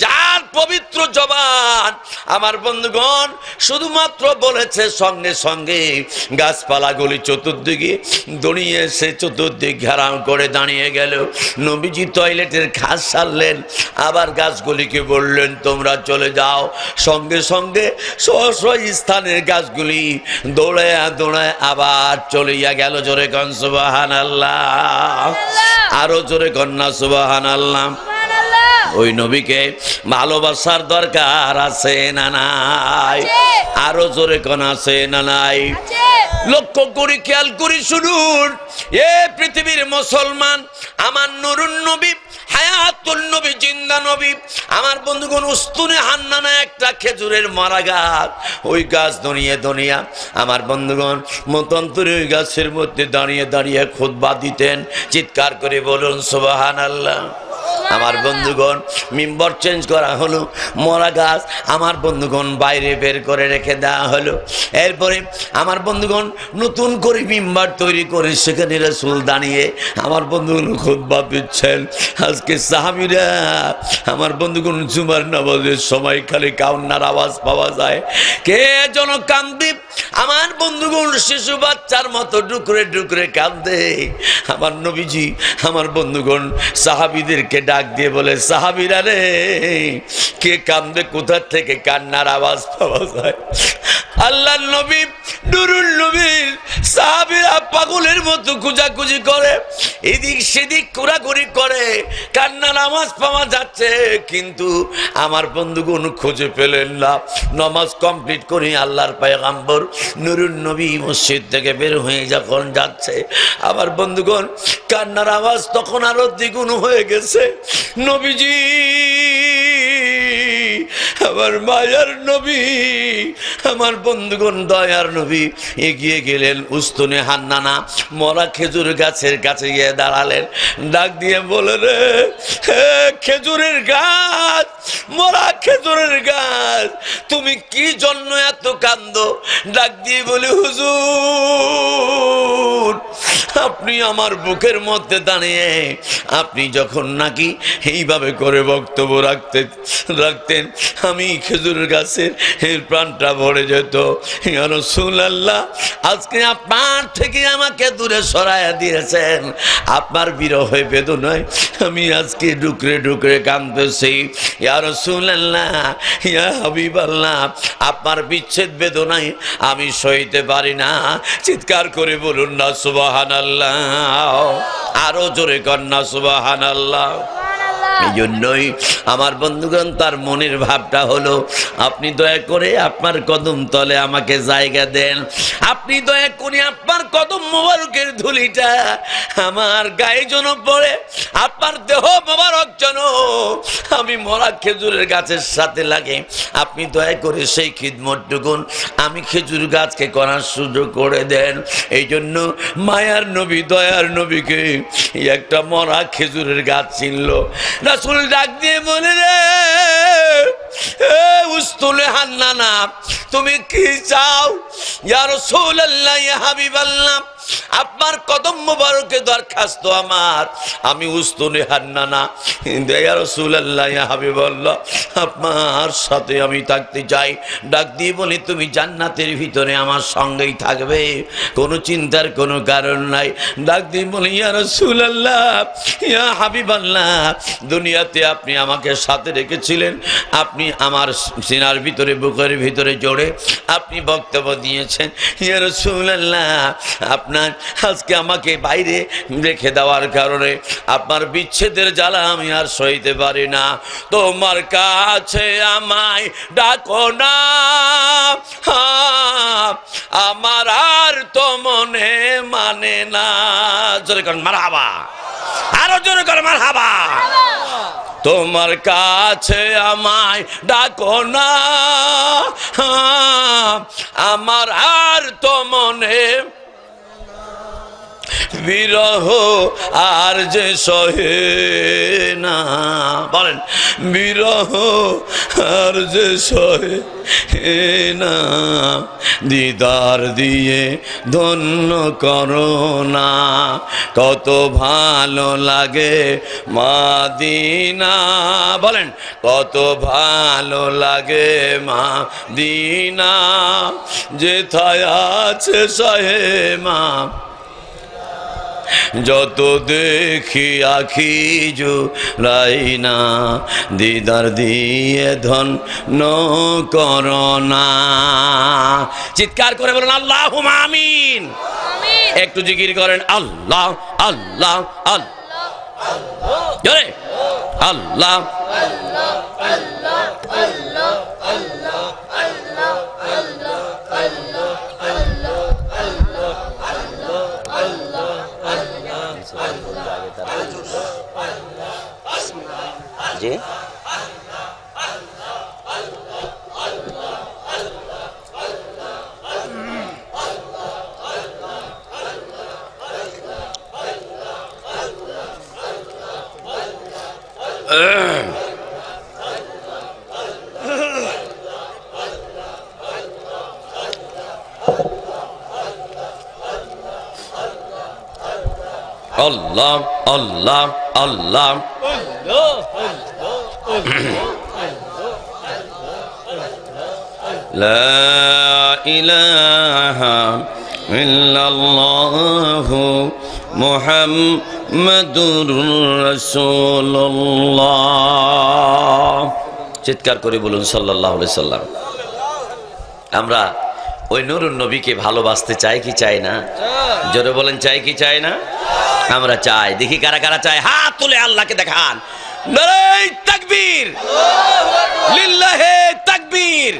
Speaker 1: যার পবিত্র জবান আমার বন্ধুগণ শুধুমাত্র বলেছে, সঙ্গে সঙ্গে গাছপালাগুলি চতুর্দিকে দড়িয়ে এসে চতুর্দিক ঘেরাও করে দাঁড়িয়ে গেল। নবীজি টয়লেটের ঘাস সারলেন, আবার গাছগুলিকে বললেন তোমরা চলে যাও। সঙ্গে সঙ্গে স্থানের গাছগুলি দৌড়ায় দৌড়ায় আবার চলিয়া গেল। জোরে কন সুবহানাল্লাহ, আরো জোরে কন্যা সুবহানাল্লাহ। ওই নবীকে ভালোবাসার দরকার আছে না নাই? আরো জোরে কোন আছে না নাই? লক্ষ্য করি, খেয়াল করি, শুনুন এ পৃথিবীর মুসলমান, আমার নুরুন নবী, হায়াতুল নবী, জিন্দা নবী, আমার বন্ধুগণ উস্তুনে হান্নানা একটা খেজুরের মারা গাছ, ওই গাছ দনিয়ে দনিয়া আমার বন্ধুগণ মতান্তরে ওই গাছের মধ্যে দাঁড়িয়ে দাঁড়িয়ে খুতবা দিতেন। চিৎকার করে বলুন সুবহানাল্লাহ। আমার বন্ধুগণ মিম্বর চেঞ্জ করা হলো, মরা গাছ আমার বন্ধুগণ বাইরে বের করে রেখে দেওয়া হলো। এরপরে আমার বন্ধুগণ নতুন করে মিম্বর তৈরি করে সেখানে রাসূল দাঁড়িয়ে আমার বন্ধুগণ খুতবা দিচ্ছেন। আজকে সাহাবীরা আমার বন্ধুগণ জুমার নামাজের সময় খালি কান্নার আওয়াজ পাওয়া যায়। কে যেন কান্দে, আমার বন্ধুগণ শিশু বাচ্চার মতো ডুকরে ডুকরে কান্দে। আমার নবীজি আমার বন্ধুগণ সাহাবীদেরকে ডাক দিয়ে বলে, সাহাবীরা রে, কে কান্দে, কোথা থেকে কান্নার আওয়াজ পাওয়া যায়? আল্লাহর নবী নুরুল নবীর সাহাবীরা পাগলের মতো খোঁজাখুঁজি করে, এদিক সেদিক ঘোরাঘুরি করে, কান্নার আওয়াজ পাওয়া যাচ্ছে, কিন্তু আমার বন্ধুগণ খুঁজে পেলেন না। নামাজ কমপ্লিট করে আল্লাহর পয়গম্বর নুরুল নবী মসজিদ থেকে বের হয়ে যখন যাচ্ছে, আমার বন্ধুগণ কান্নার আওয়াজ তখন আরো দ্বিগুণ হয়ে গেছে। নবীজি আমার মায়ার নবী, আমার বন্ধুগণ দয়ার নবী এগিয়ে গেলেন, উস্তুনে হান্নানা মরা খেজুর গাছের কাছে গিয়ে দাঁড়ালেন। ডাক দিয়ে বলে, রে খেজুরের গাছ, মরা খেজুরের গাছ, তুমি কি জন্য এত কান্দো? ডাক দিয়ে বলে, হুজুর আপনি আমার বুকের মধ্যে দাঁড়িয়ে আপনি যখন নাকি এইভাবে করে বক্তব্য রাখতেন, আমি খেজুর গাছের প্রাণটা ভরে যেত। ইয়া রাসূলুল্লাহ, আজকে আপনার থেকে আমাকে দূরে সরাইয়া দিয়েছেন, আপনার বিরহে বেদনায় আমি আজকে ডুকরে ডুকরে কাঁদতেছি। ইয়া রাসূলুল্লাহ, ইয়া হাবিবাল্লাহ, আপনার বিচ্ছেদ বেদনায় আমি সইতে পারি না। চিৎকার করে বলুন না সুবহানাল্লাহ, আরো জোরে কন্যা সুবহানাল্লাহ। এই জন্যই আমার বন্ধুগণ তার মনের ভাবটা হলো, আপনি দয়া করে আপনার কদম তলে আমাকে জায়গা দেন, আপনি দয়া করে আপনার কদম মোবারকের ধুলিটা আমার গায়ে যেন পড়ে, আপনার দেহ মোবারক যেন আমি মরা খেজুরের গাছের সাথে লাগে, আপনি দয়া করে সেই খিদমতটুকুন আমি খেজুর গাছকে করার সুযোগ করে দেন। এই জন্য মায়ার নবী দয়ার নবীকে একটা মরা খেজুরের গাছ চিনল। রাসূল ডাক দিয়ে বলে, রে উস্তুলে হান্নানা, তুমি কি চাও? ইয়া রাসূলুল্লাহ, ইয়া হাবিবাল্লাহ, আপনার কদম মোবারকে দরখাস্ত আমার, আমি উস্তুনে হান্নানা, ইয়া রাসূলুল্লাহ, ইয়া হাবিবাল্লাহ, আপনার সাথে আমি থাকতে চাই। ডাক দিয়ে বলি, তুমি জান্নাতের ভিতরে আমার সঙ্গেই থাকবে, কোনো চিন্তার কোনো কারণ নাই। ডাক দিয়ে বলি, ইয়া রাসূলুল্লাহ, ইয়া হাবিবাল্লাহ, দুনিয়াতে আপনি আমাকে সাথে রেখেছিলেন, আপনি আমার সিনার ভিতরে বুকের ভিতরে জোড়ে আপনি বক্তব্য দিয়েছেন। ইয়া রাসূলুল্লাহ, আপনার আজকে আমাকে বাইরে রেখে দেওয়ার কারণে আপনার বিচ্ছেদের জ্বালা আমি আর সইতে পারি না, তোমার কাছে আমায় ডাকো না, আমার আর তো মনে মানে না। জোরে কর মারহাবা, আরো জোরে কর মারহাবা। তোমার কাছে আমায় ডাকো না, আমার আর তো মনে বিরহ আর যে সহে না। বলেন, বিরহ আর যে সহে না, দিদার দিয়ে ধন্য করো না, কত ভালো লাগে মাদিনা। বলেন, কত ভালো লাগে মাদিনা, যেথায় আছে সহে মা, যত দেখি আখি জুড়াইনা, দিদার দিয়ে ধন্য করোনা। চিৎকার করে বলুন আল্লাহুম্মা আমিন। একটু জিকির করেন, আল্লাহ আল্লাহ আল্লাহ জোরে, আল্লাহ আল্লাহ আল্লাহ আল্লাহ আল্লাহ আল্লাহ আল্লাহ আল্লাহ আল্লাহ জি। আল্লাহ আল্লাহ আল্লাহ লা ইলাহা ইল্লাল্লাহু মুহাম্মাদুর রাসূলুল্লাহ। চিৎকার করে বলুন সাল্লাল্লাহু আলাইহি সাল্লাম। আমরা ওই নূরুন নবীকে ভালোবাসতে চাই কি চাই না? জোরে বলেন, চাই কি চাই না? আমরা চাই। দেখি কারা কারা চায়, হাত তুলে আল্লাহকে দেখান। নারায়ে তাকবীর, লিল্লাহে তাকবীর,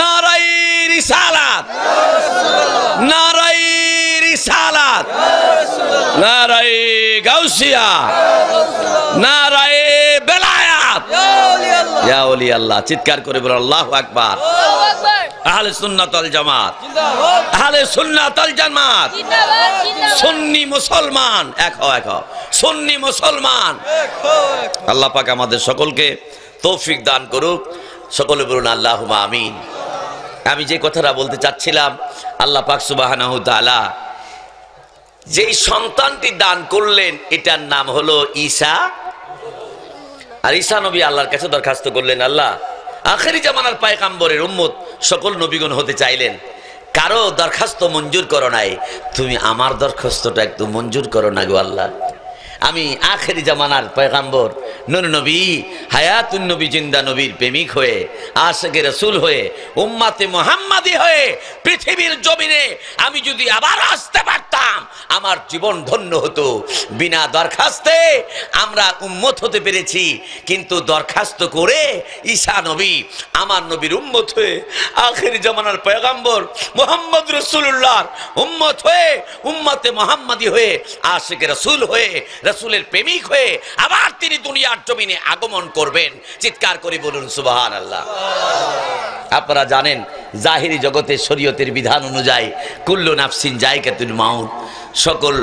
Speaker 1: নারায়ে রিসালাত, নারায়ে রিসালাত, নারায়ে গাউসিয়া, নারায়ে বেলায়াত, ইয়া ওলি আল্লাহ। চিৎকার করে বলুন আল্লাহু আকবার। আহলে সুন্নাত ওয়াল জামাত, আহলে সুন্নাত ওয়াল জামাত, সুন্নি মুসলমান, এক হও এক হও, সুন্নি মুসলমান। আল্লাহ পাক আমাদের সকলকে তৌফিক দান করুক। সকলে বলুন আল্লাহুম্মা আমিন। আমি যে কথাটা বলতে চাচ্ছিলাম, আল্লাহ পাক সুবহানাহু তাআলা যেই সন্তানটি দান করলেন এটার নাম হলো ঈসা। আর ঈসা নবী আল্লাহর কাছে দরখাস্ত করলেন, আল্লাহ আখেরি জামানার পয়গম্বরের উম্মত সকল নবীগণ হতে চাইলেন, কারো দরখাস্ত মঞ্জুর করো নাই, তুমি আমার দরখাস্তটা একটু মঞ্জুর করো না গো আল্লাহ। আমি আখেরি জামানার পয়গম্বর নূর নবী, হায়াতুন নবী, জিন্দা নবীর প্রেমিক হয়ে, আশিকে রাসূল হয়ে, উম্মতে মুহাম্মাদি হয়ে পৃথিবীর জমিনে আমি যদি আবার আসতে পারতাম আমার জীবন ধন্য হতো। বিনা দরখাস্তে আমরা উম্মত হতে পেরেছি, কিন্তু দরখাস্ত করে ঈসা নবী আমার নবীর উম্মত হয়ে, আখেরি জামানার পয়গম্বর মুহাম্মদ রাসূলুল্লাহর উম্মত হয়ে, উম্মতে মুহাম্মাদি হয়ে, আশিকে রাসূল হয়ে, রাসূলের প্রেমিক হয়ে আবার তিনি দুনিয়ার দুনিয়ার জমিনে আগমন করবেন। চিৎকার করে বলুন সুবহানাল্লাহ। আপনারা জানেন জাহিরি জগতে শরীয়তের বিধান অনুযায়ী কুল্লু নাফসিন যায়কাতুল মাউত, সকল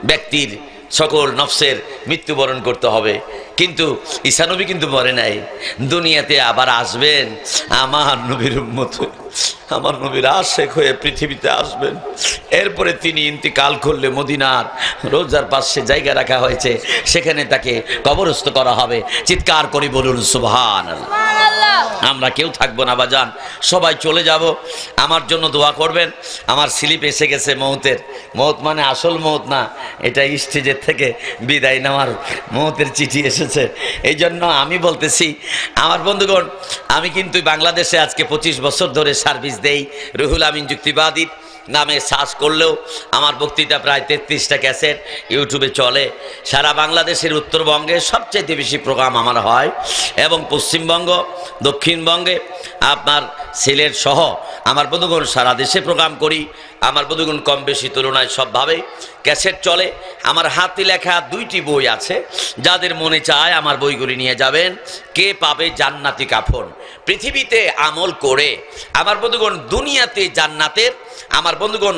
Speaker 1: ব্যক্তির সকল নফসের মৃত্যুবরণ করতে হবে। কিন্তু ঈসা নবী কিন্তু মরে নাই, দুনিয়াতে আবার আসবেন আমার নবীর উম্মত, আমার নবীর আশেক হয়ে পৃথিবীতে আসবেন। এরপরে তিনি ইন্তিকাল করলে মদিনার রোজার পাশে জায়গা রাখা হয়েছে, সেখানে তাকে কবরস্থ করা হবে। চিৎকার করে বলুন সুবহানাল্লাহ। আমরা কেউ থাকবো না বাজান, সবাই চলে যাব। আমার জন্য দোয়া করবেন। আমার স্লিপ এসে গেছে মৌতের। মৌত মানে আসল মৌত না, এটা স্টেজের থেকে বিদায় নেওয়ার মৌতের চিঠি এসেছে। এই জন্য আমি বলতেছি আমার বন্ধুগণ, আমি কিন্তু বাংলাদেশে আজকে 25 বছর ধরে সার্ভিস দেই। রুহুল আমিন যুক্তিবাদী নামে সার্চ করলেও আমার বক্তৃতা প্রায় 33টা ক্যাসেট ইউটিউবে চলে। সারা বাংলাদেশের উত্তরবঙ্গে সবচেয়ে বেশি প্রোগ্রাম আমার হয়, এবং পশ্চিমবঙ্গ, দক্ষিণবঙ্গে, আপনার সিলেট সহ আমার বন্ধুগণ সারা দেশে প্রোগ্রাম করি। আমার বন্ধুগণ কম বেশি তুলনায় সবভাবে ক্যাসেট চলে। আমার হাতে লেখা 2টি বই আছে, যাদের মনে চায় আমার বইগুলি নিয়ে যাবেন। কে পাবে জান্নাতি কাফন, পৃথিবীতে আমল করে আমার বন্ধুগণ দুনিয়াতে জান্নাতের, আমার বন্ধুগণ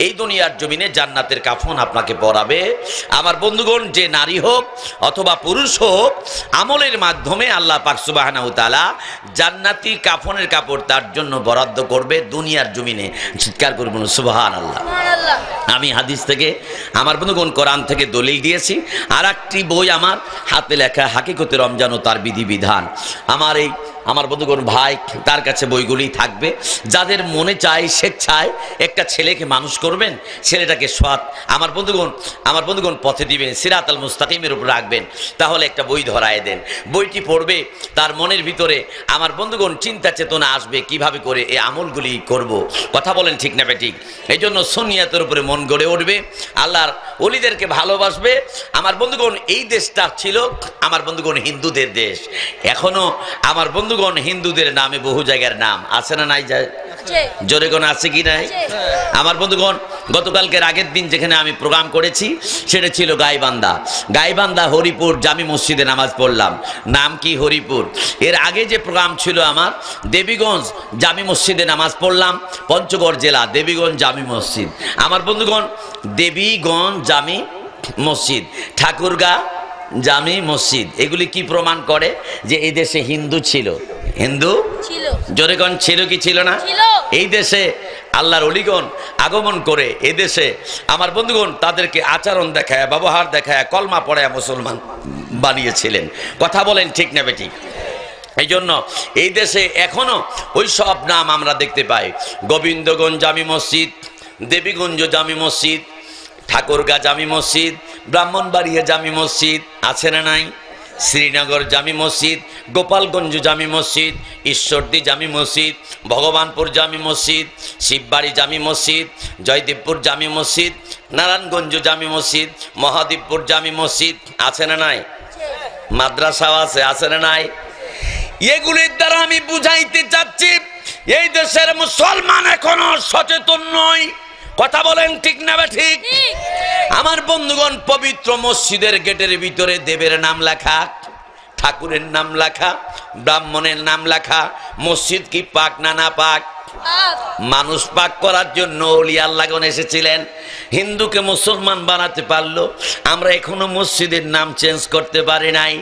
Speaker 1: এই দুনিয়ার জমিনে জান্নাতের কাফন আপনাকে পরাবে। আমার বন্ধুগণ যে নারী হোক অথবা পুরুষ হোক, আমলের মাধ্যমে আল্লাহ পাক সুবহানাহু ওয়া তাআলা জান্নাতি কাফনের কাপড় তার জন্য বরাদ্দ করবে দুনিয়ার জমিনে। চিৎকার করে বলুন সুবহানাল্লাহ। আমি হাদিস থেকে, আমার বন্ধুগণ কোরআন থেকে দলিল দিয়েছি। আর একটি বই আমার হাতে লেখা, হাকিকতে রমজান ও তার বিধিবিধান। আমার বন্ধুগণ ভাই, তার কাছে বইগুলি থাকবে। যাদের মনে চায় স্বেচ্ছায় একটা ছেলেকে মানুষ করবেন, ছেলেটাকে সৎ আমার বন্ধুগণ পথে দিবেন, সিরাতাল মুস্তাকিমের উপর রাখবেন, তাহলে একটা বই ধরায় দেন। বইটি পড়বে, তার মনের ভিতরে আমার বন্ধুগণ চিন্তা চেতনা আসবে কিভাবে করে এই আমলগুলি করব। কথা বলেন ঠিক না বেঠিক? এই জন্য সুন্নিয়াতের উপরে মন গড়ে উঠবে, আল্লাহর ওলিদেরকে ভালোবাসবে। আমার বন্ধুগণ এই দেশটা ছিল আমার বন্ধুগণ হিন্দুদের দেশ। এখনো আমার বন্ধুগণ হিন্দুদের নামে বহু জায়গার নাম আছে না নাই? জোরে কোন আছে কি নাই? আমার বন্ধুগণ গতকালকের আগের দিন যেখানে আমি প্রোগ্রাম করেছি সেটা ছিল গাইবান্ধা হরিপুর জামি মসজিদে নামাজ পড়লাম। নাম কি? হরিপুর। এর আগে যে প্রোগ্রাম ছিল আমার দেবীগঞ্জ জামি মসজিদে নামাজ পড়লাম, পঞ্চগড় জেলা দেবীগঞ্জ জামি মসজিদ। আমার বন্ধুগণ দেবীগঞ্জ জামি মসজিদ, ঠাকুরগাঁ জামি মসজিদ, এগুলি কি প্রমাণ করে? যে এই দেশে হিন্দু ছিল। হিন্দু ছিল, জোরে কোন ছিল কি ছিল না? এই দেশে আল্লাহর ওলিগণ আগমন করে এই দেশে আমার বন্ধুগণ তাদেরকে আচরণ দেখায়, ব্যবহার দেখায়, কলমা পড়ায় মুসলমান বানিয়েছিলেন। কথা বলেন ঠিক না বেটি? এই জন্য এই দেশে এখনো ওই সব নাম আমরা দেখতে পাই। গোবিন্দগঞ্জ জামি মসজিদ, দেবীগঞ্জ জামি মসজিদ, ঠাকুরগাঁ জামি মসজিদ, ব্রাহ্মণবাড়িয়া জামি মসজিদ আছে না নাই? শ্রীনগর জামি মসজিদ, গোপালগঞ্জ জামি মসজিদ, ঈশ্বরদী জামি মসজিদ, ভগবানপুর জামি মসজিদ, শিববাড়ি জামি মসজিদ, জয়দেবপুর জামি মসজিদ, নারায়ণগঞ্জ জামি মসজিদ, মহাদেবপুর জামি মসজিদ আছে না নাই? মাদ্রাসাও আছে না নাই? এগুলির দ্বারা আমি বুঝাইতে চাচ্ছি এই দেশের মুসলমান এখনো সচেতন নয়। কথা বলেন ঠিক না ঠিক? আমার বন্ধুগণ পবিত্র মসজিদের গেটের ভিতরে দেবের নাম লেখা, ঠাকুরের নাম লেখা, ব্রাহ্মণের নাম লেখা। মসজিদ কি পাক না না পাক? মানুষ পাক করার জন্য ওলি আল্লাহগণ এসেছিলেন, হিন্দুকে মুসলমান বানাতে পারলো। আমরা এখনো মসজিদের নাম চেঞ্জ করতে পারি নাই।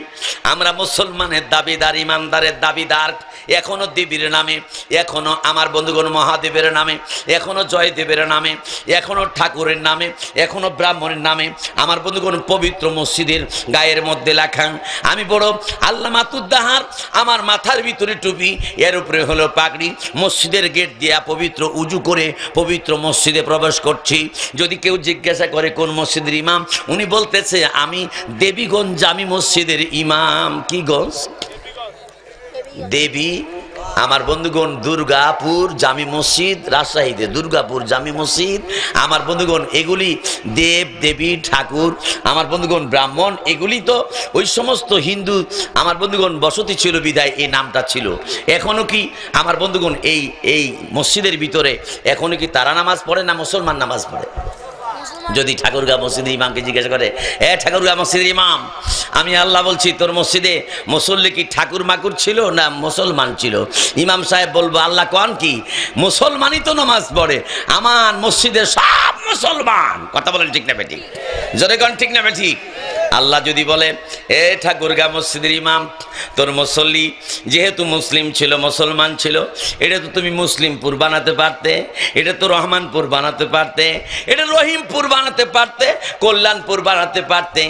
Speaker 1: আমরা মুসলমানের দাবিদার, ইমানদারের দাবিদার। এখনো দেবীর নামে, এখনো আমার বন্ধুগণ মহাদেবের নামে, এখনো জয়দেবের নামে, এখনো ঠাকুরের নামে, এখনো ব্রাহ্মণের নামে আমার বন্ধুগণ পবিত্র মসজিদের গায়ের মধ্যে লেখা। আমি বড় আল্লামাতুদ্দাহার, আমার মাথার ভিতরে টুপি, এর উপরে হলো পাগড়ি। মসজিদের গেট দিয়া পবিত্র উজু করে পবিত্র মসজিদে প্রবেশ করছি। যদি কেউ জিজ্ঞাসা করে কোন মসজিদের ইমাম, উনি বলতেছে আমি দেবীগঞ্জ জামি মসজিদের ইমাম। কি গঞ্জ? দেবী। আমার বন্ধুগণ দুর্গাপুর জামি মসজিদ, রাজশাহীতে দুর্গাপুর জামি মসজিদ। আমার বন্ধুগণ এগুলি দেব দেবী ঠাকুর, আমার বন্ধুগণ ব্রাহ্মণ, এগুলি তো ওই সমস্ত হিন্দু আমার বন্ধুগণ বসতি ছিল বিদায় এই নামটা ছিল। এখনো কি আমার বন্ধুগণ এই মসজিদের ভিতরে এখনো কি তারা নামাজ পড়ে না মুসলমান নামাজ পড়ে? যদি ঠাকুরগাঁও মসজিদের ইমামকে জিজ্ঞাসা করে, এ ঠাকুরগাঁও মসজিদের ইমাম, আমি আল্লাহ বলছি তোর মসজিদে মুসল্লি কি ঠাকুর মাকুর ছিল না মুসলমান ছিল? ইমাম সাহেব বলবো, আল্লাহ কোন কি, মুসলমানই তো নামাজ পড়ে, আমার মসজিদে সব মুসলমান। কথা বলেন ঠিক না বেঠিক? জোরে কোন ঠিক না বেঠিক? আল্লাহ যদি বলে, এ ঠাকুরগাঁও মসজিদের ইমাম, তোর মুসল্লি যেহেতু মুসলিম ছিল, মুসলমান ছিল, এটা তো তুমি মুসলিমপুর বানাতে পারতে, এটা তো রহমানপুর বানাতে পারতে, এটা রহিমপুর বানাতে পারতে, কল্যাণপুর বানাতে পারতে,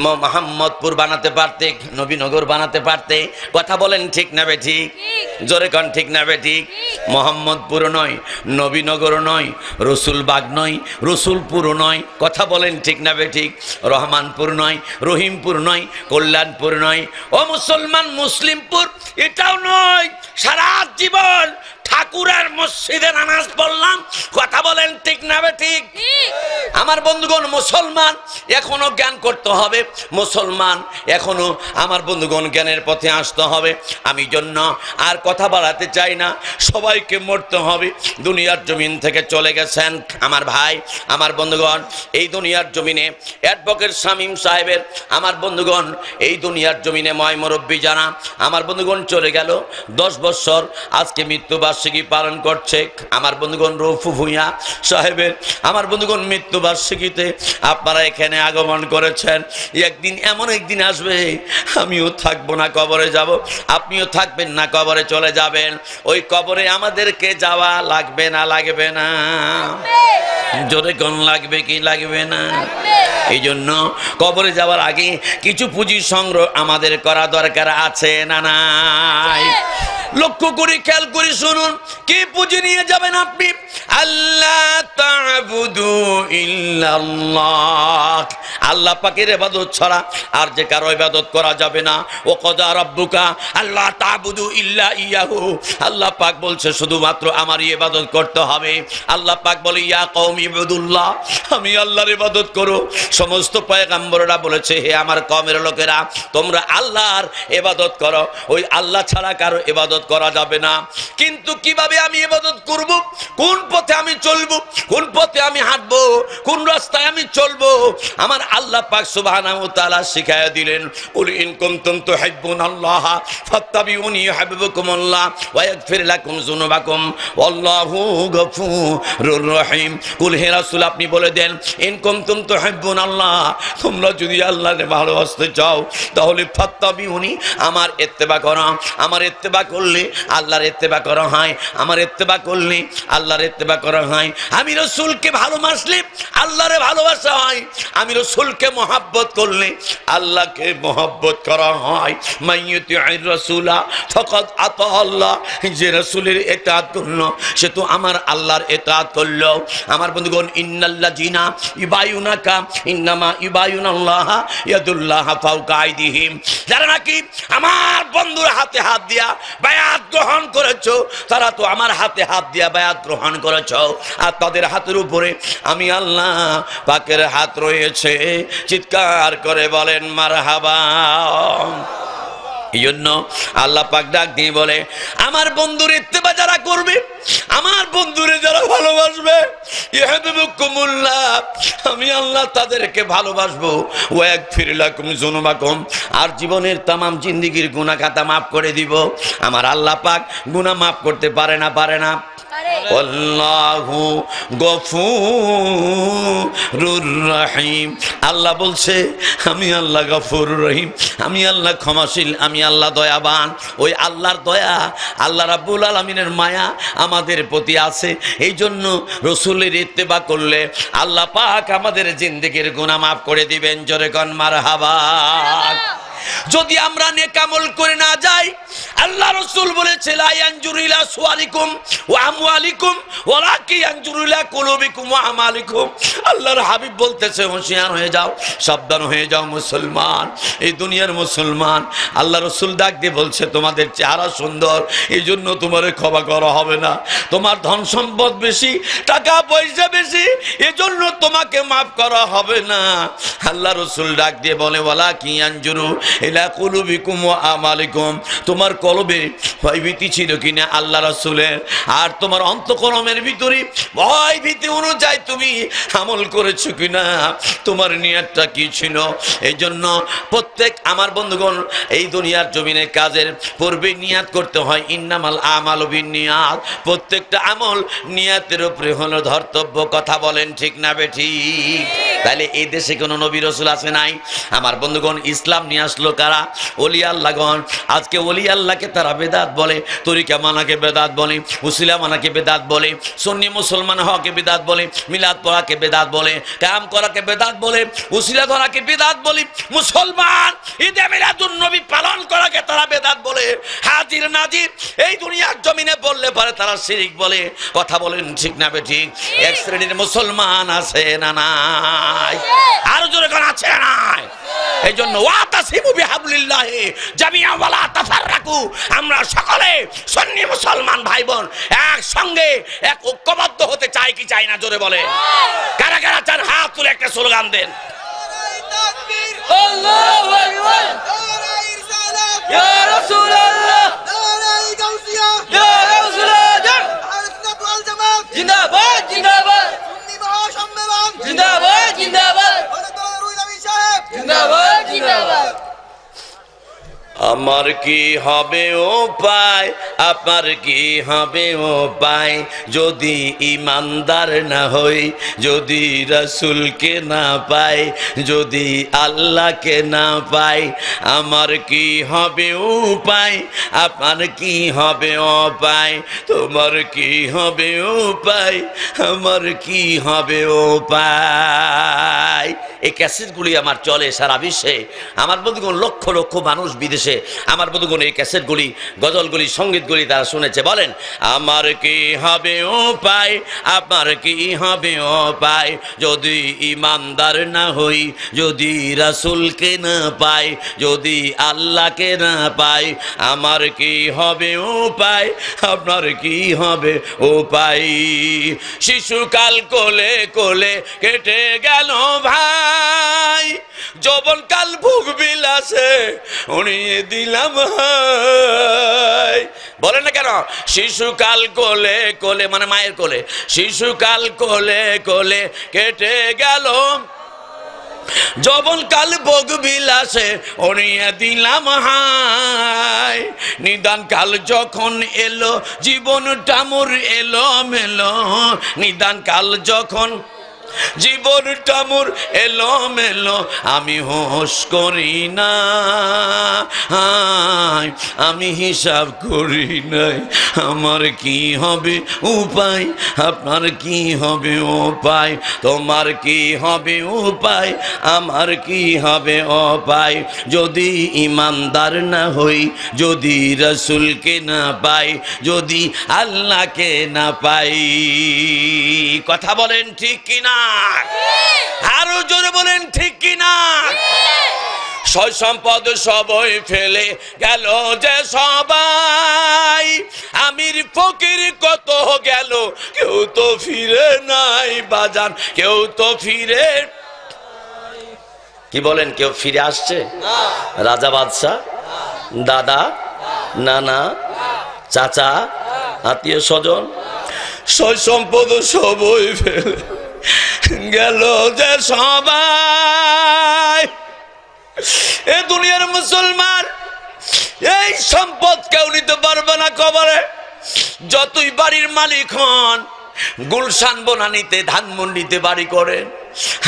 Speaker 1: মোহাম্মদপুর বানাতে পারতে, নবীনগর বানাতে পারতে। কথা বলেন ঠিক না বেঠিক? জোরে কোন ঠিক না বেঠিক? মোহাম্মদপুর নয়, নবীনগর নয়, রসুলবাগ নয়, রসুলপুর নয়। কথা বলেন ঠিক না বেঠিক? রহমানপুর নয়, রহিমপুর নয়, কল্যাণপুর নয়। ও মুসলমান, মুসলিমপুর এটাও নয়। সারা জীবন ঠাকুরের মসজিদে নামাজ পড়লাম। কথা বলেন ঠিক না বেঠিক? আমার বন্ধুগণ, মুসলমান এখনো জ্ঞান করতে হবে, মুসলমান এখনো আমার বন্ধুগণ জ্ঞানের পথে আসতে হবে। আমি জন্য আর কথা বাড়াতে চাই না, সবাইকে মরতে হবে। দুনিয়ার জমিন থেকে চলে গেছেন আমার ভাই, আমার বন্ধুগণ। এই দুনিয়ার জমিনে অ্যাডভোকেট শামীম সাহেবের, আমার বন্ধুগণ, এই দুনিয়ার জমিনে ময় মুরব্বী জানা আমার বন্ধুগণ চলে গেল। 10 বছর আজকে মৃত্যুবার্ষিকী পালন করছে আমার বন্ধুগণ রফু ভূঁইয়া সাহেবের। আমার বন্ধুগণ মৃত্যুবার্ষিকীতে আপনারা এখানে আগমন করেছেন। একদিন এমন একদিন আসবে, আমিও থাকবো না, কবরে যাব, আপনিও থাকবেন না, কবরে চলে যাবেন। ওই কবরে আমাদেরকে যাওয়া লাগবে না? লাগবে না? জোরে কোন লাগবে কি লাগবে না? এই জন্য কবরে যাওয়ার আগে কিছু পুঁজি সংগ্রহ আমাদের করা দরকার আছে না নাই? লক্ষ্য করে খেয়াল করে শুনুন, কি পুঁজি নিয়ে যাবেন আপনি? আল্লাহ তা'বুদু ইল্লাল্লাহ, আল্লাহ পাকের ইবাদত ছাড়া আর যে কারো ইবাদত করা যাবে না। ও কযা রাব্বুকা আল্লাহ তা'বুদু ইল্লা ইয়াহু, আল্লাহ পাক বলছে শুধুমাত্র আমারই ইবাদত করতে হবে। আল্লাহ পাক বলে, ইয়া কওমি ইবুদুল্লাহ, আমি আল্লাহর ইবাদত করো। সমস্ত পয়গম্বররা বলেছে, হে আমার কওমের লোকেরা, তোমরা আল্লাহর ইবাদত করো, ওই আল্লাহ ছাড়া কারো ইবাদত করা যাবে না। কিন্তু কিভাবে আমি ইবাদত করব? কোন পথে আমি চলবো? কোন পথে আমি হাঁটবো? কোন রাস্তায় আমি চলবো? আমার আল্লাহ পাক সুবহানাহু ওয়া তাআলা শিখায়া দিলেন, কুল ইন কুনতুম তুহিব্বুনাল্লাহ ফাত্তাবিউনি ইউহিব্বুকুমুল্লাহ ওয়া ইয়াগফির লাকুম যুনুবাকুম ওয়াল্লাহু গফুরুর রহিম। কুল হে রাসূল, আপনি বলে দেন, ইন কুনতুম তুহিব্বুনাল্লাহ, তোমরা যদি আল্লাহকে ভালোবাসতে চাও তাহলে ফাত্তাবিউনি, আমার ইত্তেবা করো। আমার ইত্তেবা করলে আল্লাহর ইত্তেবা করা হয়, আমার ইত্তেবা করলে আল্লাহর ইত্তেবা করা হয়। আমি রাসূলকে ভালোবাসলে আল্লাহরে ভালোবাসা হয়, আমি রাসূলকে মহব্বত করলে আল্লাহকে মহব্বত করা হয়। মাইয়ুতিউর রাসূলা ফাকাদ আতা আল্লাহ, যে রাসূলের ইতাআত করলো সে তো আমার আল্লাহর ইতাআত করলো। আমার বন্ধুগণ, ইন্নাল্লাযিনা ইউবায়ুনাকা ইন্নামা ইউবায়ুনাল্লাহ ইয়াদুল্লাহ ফাওকা আইদিহিম, যারা নাকি আমার বন্ধুর হাতে হাত দিয়া বায়াত গ্রহণ করেছো, তারা তো আমার হাতে হাত দিয়া বায়াত গ্রহণ করেছো, আর তাদের হাতের উপরে আমি আল্লাহ পাকের হাত রয়েছে। চিৎকার করে বলেন মারহাবা। এই জন্য আল্লাহ পাক ডাক দিয়ে বলে, আমার বন্ধুর ইত্তেবা যারা করবে, আমার বন্ধুরে যারা ভালোবাসবে, ইউহিব্বুকুমুল্লাহ, আমি আল্লাহ তাদেরকে ভালোবাসবো। ওয়া ইয়াগফির লাকুম যুনুবাকুম, আর জীবনের তামাম জিন্দেগীর গুনাহ খাতা মাফ করে দিব। আমার আল্লাহ পাক গুনাহ মাফ করতে পারে না? পারে না? আল্লাহু গফুরুর রহিম, আল্লাহ বলছে আমি আল্লাহ গফুর রহিম, আমি আল্লাহ ক্ষমাশীল, আমি আল্লাহ দয়াবান। ওই আল্লাহর দয়া, আল্লাহ রাব্বুল আলামিনের মায়া আমাদের প্রতি আছে। এই জন্য রাসূলের ইত্তেবা করলে আল্লাহ পাক আমাদের জিন্দেগীর গুনাহ মাফ করে দিবেন। জোরে কোন মারহাবা। যদি আমরা নেক আমল করে না যাই, আল্লাহ রাসূল বলেছে, লা ইয়ানজুরু ইলা সুওয়ারিকুম ওয়া আমওয়ালিকুম ওয়ালাকিন ইয়ানজুরু ইলা কুলুবিকুম ওয়া আমালিকুম। আল্লাহর হাবিব বলতেছে, হুঁশিয়ার হয়ে যাও, সাবধান হয়ে যাও মুসলমান, এই দুনিয়ার মুসলমান। আল্লাহ রাসূল ডাক দিয়ে বলছে, তোমাদের চেহারা সুন্দর, এই জন্য তোমারে ক্ষমা করা হবে না। তোমার ধন সম্পদ বেশি, টাকা পয়সা বেশি, এজন্য তোমাকে মাফ করা হবে না। আল্লাহ রাসূল ডাক দিয়ে বলে, ওয়ালাকিন ইয়ানজুরু ইলা কুলুবিকুম ওয়া আমালিকুম, তোমার কলবে ভয়ভীতি ছিল কিনা আল্লাহ রাসূলের, আর তোমার অন্তঃকরণের ভিতরে ভয়ভীতি অনুযায়ী তুমি আমল করেছো কিনা, তোমার নিয়তটা কি ছিল। এই জন্য প্রত্যেক আমার বন্ধুগণ এই দুনিয়ার জমিনে কাজের পূর্বে নিয়াত করতে হয়, ইন্নামাল আমালু বিন্নিয়াত, প্রত্যেকটা আমল নিয়াতের উপরে হলো ধর্তব্য। কথা বলেন ঠিক না বেঠিক? তাহলে এই দেশে কোনো নবী রাসূল আছে নাই? আমার বন্ধুগণ ইসলাম নিয়ে আসলো কারা? ওলি আল্লাহগণ। আজকে ওলি আল্লাহকে তারা বেদাত বলে, তরিকা মানাকে বেদাত বলে, উসিলা মানাকে বেদাত বলে, সুন্নি মুসলমান হওয়াকে বেদাত বলে, মিলাদ পড়াকে বেদাত বলে, কায়াম করাকে বেদাত বলে, উসিলা ধরাকে বেদাত বলে, মুসলমান ঈদে মিলাদুন নবী পালন করাকে তারা বেদাত বলে, হাজির নাজির এই দুনিয়ার জমিনে বললে পারে তারা শিরিক বলে। কথা বলেন ঠিক না বেঠিক? এক শ্রেণীর মুসলমান আছে না নাই? আরো জোরে কোন আছে না নাই? এই জন্য ওয়াতাসিমু বিহাবলিল্লাহি জামিআ ওয়া লা তাফাররাকু, আমরা সকলে সুন্নি মুসলমান ভাই বোন একসঙ্গে এক ঐক্যবদ্ধ হতে চাই কি চাই না? জোরে বলে কারা কারা চান হাত তুলে একটা স্লোগান দেন।
Speaker 2: আল্লাহু আকবার, নারায়ে রিসালাত, ইয়া রাসূলুল্লাহ, নারায়ে গাউসিয়া, ইয়া রাসূলুল্লাহ, আহলে সুন্নাত ওয়াল জামাত জিন্দাবাদ জিন্দাবাদ, সুন্নি মহাসম্মেলন জিন্দাবাদ জিন্দাবাদ, হযরত নবী সাহেব জিন্দাবাদ জিন্দাবাদ।
Speaker 1: আমার কি হবে উপায়, আপনার কি হবে উপায়, যদি ইমানদার না হই, যদি রাসূলকে না পাই, যদি আল্লাহকে না পাই, আমার কি হবে উপায়, আপনার কি হবে উপায়, তোমার কি হবে উপায়, আমার কি হবে উপায়। এই ক্যাসেটগুলি আমার চলে সারা বিশ্বে। আমার বন্ধুগণ লক্ষ লক্ষ মানুষ বিদেশে আমার বন্ধুগণ এই ক্যাসেটগুলি, গজলগুলি, সঙ্গীতগুলি তারা শুনেছে। বলেন আমার কি হবে উপায়, আপনার কি হবে উপায়, যদি ইমানদার না হই, যদি রাসূলকে না পাই, যদি আল্লাহকে না পাই, আমার কি হবে উপায়, আপনার কি হবে উপায়। শিশুকাল কোলে কোলে কেটে গেল ভাই, যৌবনকাল ভোগ বিলাসে উড়িয়ে দিলাম হাই। বলেন না কেন? শিশুকাল কোলে কোলে মানে মায়ের কোলে, শিশুকাল কোলে কোলে কেটে গেল, যৌবনকাল ভোগ বিলাসে উড়িয়ে দিলাম হাই। নিদান কাল যখন এলো জীবনটা মোর এলো মেলো, নিদান কাল যখন জীবনটা মোর এলো মেলো, আমি হোশ করি না, আমি হিসাব করি নাই, আমার কি হবে উপায়, আপনার কি হবে উপায়, তোমার কি হবে উপায়, আমার কি হবে উপায়, যদি ইমানদার না হই, যদি রাসূলকে না পাই, যদি আল্লাহকে না পাই। কথা বলেন ঠিক কিনা? আরো জোরে বলেন ঠিক কিনা? সয় সম্পদ সবই ফেলে গেল যে সবাই, আমির ফকির কত গেল, কেউ তো ফিরে নাই বাজান, কেউ তো ফিরে। কি বলেন? কেউ ফিরে আসছে? রাজা বাদশা, দাদা, নানা, চাচা, আত্মীয় স্বজন, সয় সম্পদ সবই ফেলে গেল যে সবাই। এ দুনিয়ার মুসলমান এই সম্পদ কেউ নিতে পারবে না কবরে। যতই বাড়ির মালিক হন, গুলশান বনানীতে ধানমন্ডিতে বাড়ি করেন,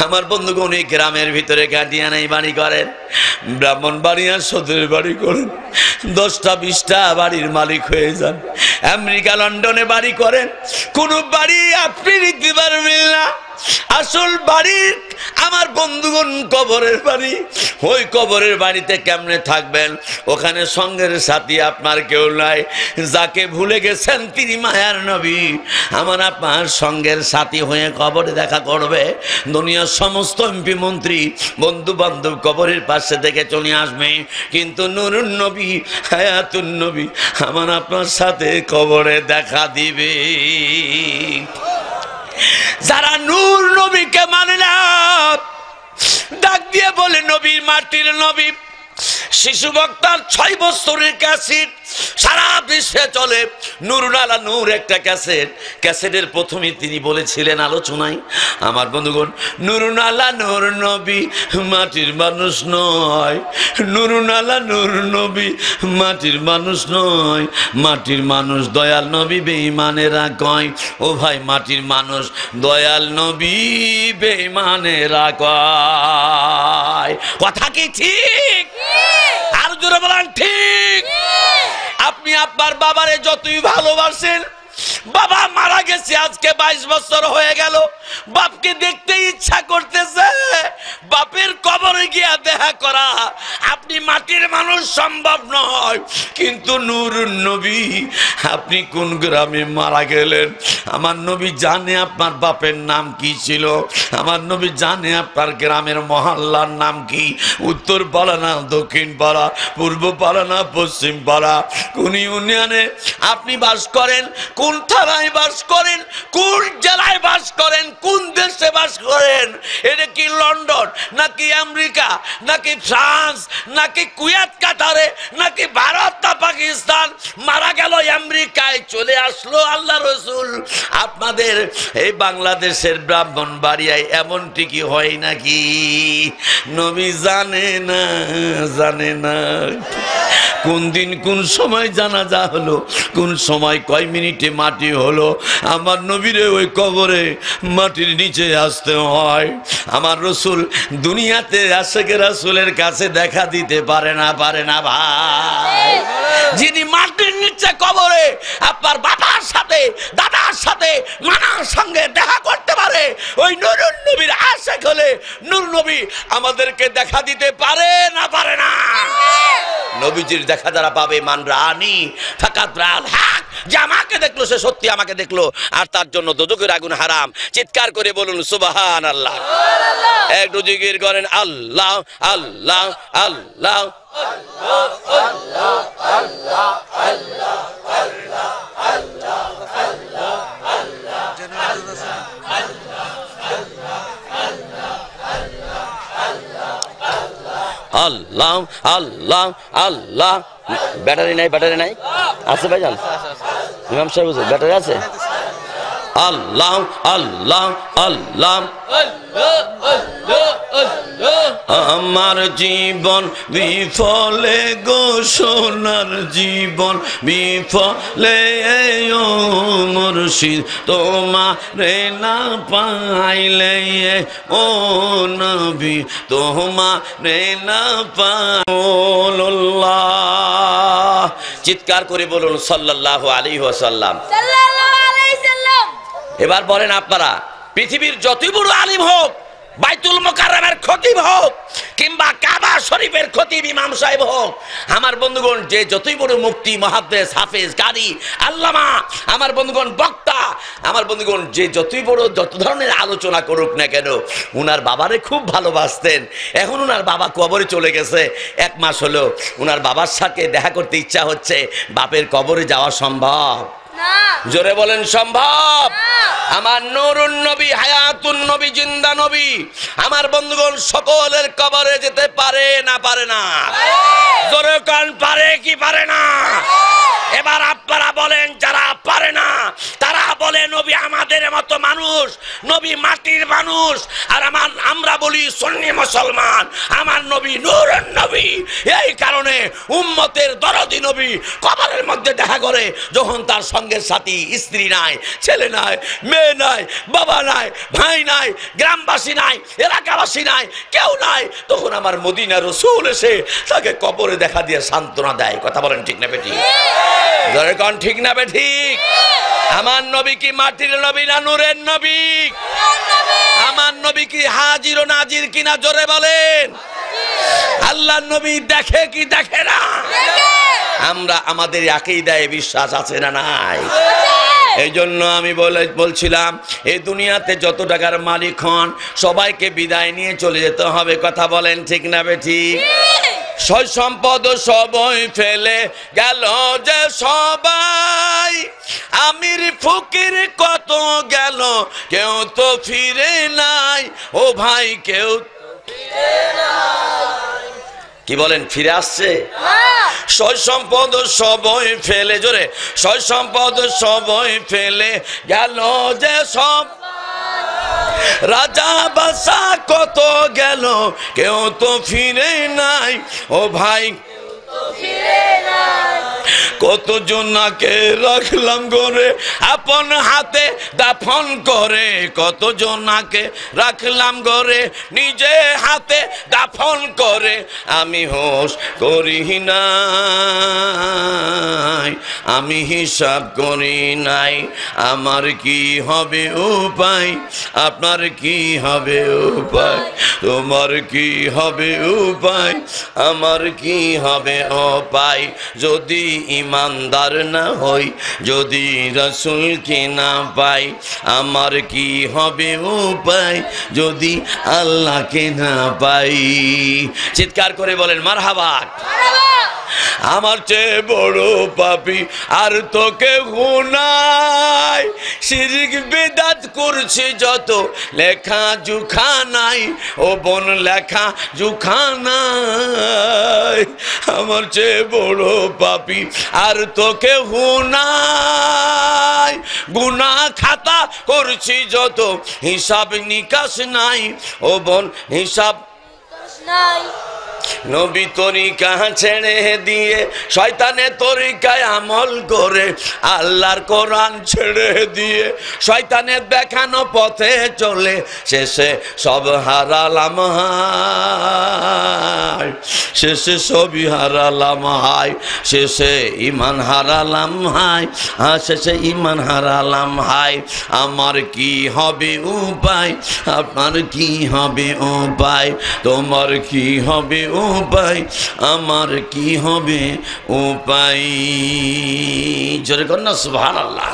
Speaker 1: আমার বন্ধুগণ এই গ্রামের ভিতরে গার্ডিয়ানাই বাড়ি করেন, ব্রাহ্মণবাড়িয়া সদরে বাড়ি করেন, 10টা 20টা বাড়ির মালিক হয়ে যান, আমেরিকা লন্ডনে বাড়ি করেন, কোন বাড়ি আপনি নিতে পারবেন না। আসল বাড়ি আমার বন্ধুগণ কবরের বাড়ি। ওই কবরের বাড়িতে কেমনে থাকবেন? ওখানে সঙ্গের সাথী আপনার কেউ নাই, যাকে ভুলে গেছেন তিনি মায়ার নবী। আমার আপনার সঙ্গের সাথী হয়ে কবরে দেখা করবে। দুনিয়ার সমস্ত এমপি মন্ত্রী বন্ধু বান্ধব কবরের পাশে থেকে চলে আসবে, কিন্তু নুরুন নবী, হায়াতুন নবী আমার আপনার সাথে কবরে দেখা দিবে। যারা নূর নবীকে মানে না, ডাক দিয়ে বলে নবীর মাটির নবী, শিশু বক্তার 6 বছরের ক্যাসেট সারা বিশ্বে চলে। নুরুন আলা নূর একটা ক্যাসেটের প্রথমে তিনি বলেছিলেন আলোচনায়, আমার বন্ধুগণ, নুরুন আলা নূর নবী মাটির মানুষ নয়, নুরুন আলা নূর নবী মাটির মানুষ নয়, মাটির মানুষ দয়াল নবী বেঈমানেরা কয়। ও ভাই, মাটির মানুষ দয়াল নবী বেঈমানেরা কয়। কথা কি ঠিক? আর জোরে বলেন ঠিক। আপনি আপনার বাবারে যতই ভালোবাসেন, বাবা মারা গেছে আজকে 22 বছর হয়ে গেল, বাপকে দেখতে ইচ্ছা করতেছে, বাপের কবরে গিয়া দেখা করা আপনি মাটির মানুষ সম্ভব নয়। কিন্তু নূরুন নবী, আপনি কোন গ্রামে মারা গেলেন, আমার নবী জানে আপনার বাপের নাম কি ছিল, আমার নবী জানে আপনার গ্রামের মহল্লার নাম কি, উত্তর পাড়া না দক্ষিণ পাড়া, পূর্ব পাড়া না পশ্চিম পাড়া, কোন ইউনিয়নে আপনি বাস করেন, কোন থানায় বাস করেন, কোন জেলায় বাস করেন, কোন দেশে বাস করেন, এটা কি লন্ডন নাকি আমেরিকা নাকি ফ্রান্স নাকি কুয়েত কাতারে নাকি ভারত না পাকিস্তান, মারা গেল আমেরিকায়, চলে আসলো আল্লাহ রসুল আপনাদের এই বাংলাদেশের ব্রাহ্মণবাড়িয়ায়, এমনটি কি হয় নাকি? নবী জানে না, জানে না কোন দিন কোন সময় জানাজা হলো, কোন সময় কয় মিনিটে মাটি হলো। আমার নবীরে ওই কবরে মাটির নিচে আসতে হয়। আমার রসুল দুনিয়াতে আশেকে রাসূলের কাছে দেখা দিতে পারে না, পারে না ভাই। যিনি মাটির নিচে কবরে আপনার বাবার সাথে দাদার সাথে নানার সঙ্গে দেখা করতে পারে, ওই নূরুন নবীর আশেক হলে নূর নবী আমাদেরকে দেখা দিতে পারে না, পারে না? নবীজির দেখা যারা পাবে, মান রানি ফাকাত রাল হক, যে আমাকে দেখলো সে সত্যি আমাকে দেখলো, আর তার জন্য দোজখের আগুন হারাম। চিৎকার করে বলুন সুবহানাল্লাহ। একটু জিকির করেন আল্লাহ আল্লাহ আল্লাহ আল্লাহ আল্লাহ আল্লাহ। ব্যাটারি নাই, ব্যাটারি নাই, আছে ভাইজান? ইমাম সাহেব ব্যাটারি আছে? আল্লাহ আল্লাহ আল্লাহ। আমার জীবন বিফলে গো সোনার জীবন বিফলে, ও মুর্শিদ তোমারে না পাইলে, ও নবী তোমারে না পাইল্লাহ। চিৎকার করে বলুন সাল্লাল্লাহু আলাইহি ওয়াসাল্লাম। এবার বলেন আপনারা, পৃথিবীর যতই বড় আলিম হোক, বাইতুল মুকাররমের খতিব হোক, কিংবা কাবা শরীফের খতিব ইমাম সাহেব হোক, আমার বন্ধুগণ যে যতই বড় মুফতি মুহাদ্দিস হাফেজ কারি আল্লামা, আমার বন্ধুগণ বক্তা, আমার বন্ধুগণ যে যতই বড় যত ধরনের আলোচনা করুক না কেন, উনার বাবারে খুব ভালোবাসতেন। এখন উনার বাবা কবরে চলে গেছে, 1 মাস হলো, উনার বাবার সাথে দেখা করতে ইচ্ছা হচ্ছে, বাপের কবরে যাওয়া সম্ভব? জোরে বলেন সম্ভব? আমার নূরুন নবী, হায়াতুন নবী, জিন্দা নবী, আমার বন্ধুগণ সকলের কবরে যেতে পারে না, পারে না? জোরে কান, পারে কি পারে না? এবার আপনারা বলেন, যারা পারে না তারা বলে নবী আমাদের মতো মানুষ, নবী মাটির মানুষ, আর আমরা বলি সুন্নি মুসলমান, আমার নবী নূরুন নবী। এই কারণে উম্মতের দরদি নবী কবরের মধ্যে দেখা করে, যখন তার সঙ্গের সাথী স্ত্রী নাই, ছেলে নাই, মেয়ে নাই, বাবা নাই, ভাই নাই, গ্রামবাসী নাই, এলাকাবাসী নাই, কেউ নাই, তখন আমার মদিনা রসুল এসে তাকে কবরে দেখা দিয়ে সান্ত্বনা দেয়। কথা বলেন ঠিক না বেঠিক? জোরে কোন ঠিক না বেঠিক? আমার নবী কি মাটির নবী না নূরের নবী? আমার নবী কি হাজির ও নাজির কিনা? জোরে বলেন। আল্লাহর নবী দেখে কি দেখে না? আমরা আমাদের আকীদায় বিশ্বাস আছে না নাই? এই জন্য আমি বলছিলাম, এই দুনিয়াতে যত টাকার মালিক হন সবাইকে বিদায় নিয়ে চলে যেতে হবে। কথা বলেন ঠিক না বেঠিক? সয় সম্পদ সবই ফেলে গেল যে সবাই, আমির ফকির কত গেল, কেউ তো ফিরে নাই, ও ভাই কেউ কি বলেন, ফিরে আসছে? সয় সম্পদ সবই ফেলে, জোরে, সয় সম্পদ সবই ফেলে গেল যে সব, রাজা বাদশা কত গেল, কেউ তো ফিরে নাই। ও ভাই কত জনাকে রাখলাম ঘরে আপন হাতে দাফন করে, কত জনাকে রাখলাম ঘরে নিজে হাতে দাফন করে, আমি হোশ করি নাই, আমি হিসাব করি নাই, আমার কি হবে উপায়, আপনার কি হবে উপায়, তোমার কি হবে উপায়, আমার কি হবে উপায়, যদি ইমানদার না হই, যদি রাসূলকে না পাই, আমার কি হবে উপায়, যদি আল্লাহকে না পাই। চিৎকার করে বলেন মারহাবা। আমার চেয়ে বড় পাপী আর তো কেউ নাই, শিরক বিদআত করছে যত, লেখা জুখা নাই, ও বোন লেখা জুখা নাই, আমার চেয়ে বড় পাপী আর তো কেউ নাই, গুনাহ খাতা করছি যত, হিসাব নিকাশ নাই, ও বোন হিসাব নাই। নবী তরিকা ছেড়ে দিয়ে শয়তানের তরিকায় আমল করে, আল্লাহর কোরআন ছেড়ে দিয়ে শয়তানের দেখানো পথে চলে, শেষে সব হারালাম হায়, শেষে সবই হারালাম হায়, শেষে ইমান হারালাম হায়, শেষে ইমান হারালাম হায়, আমার কি হবে উপায়, আপনার কি হবে উপায়, তোমার কি হবে উপায়, আমার কি হবে উপায়। জোরে কর না সুবহানাল্লাহ।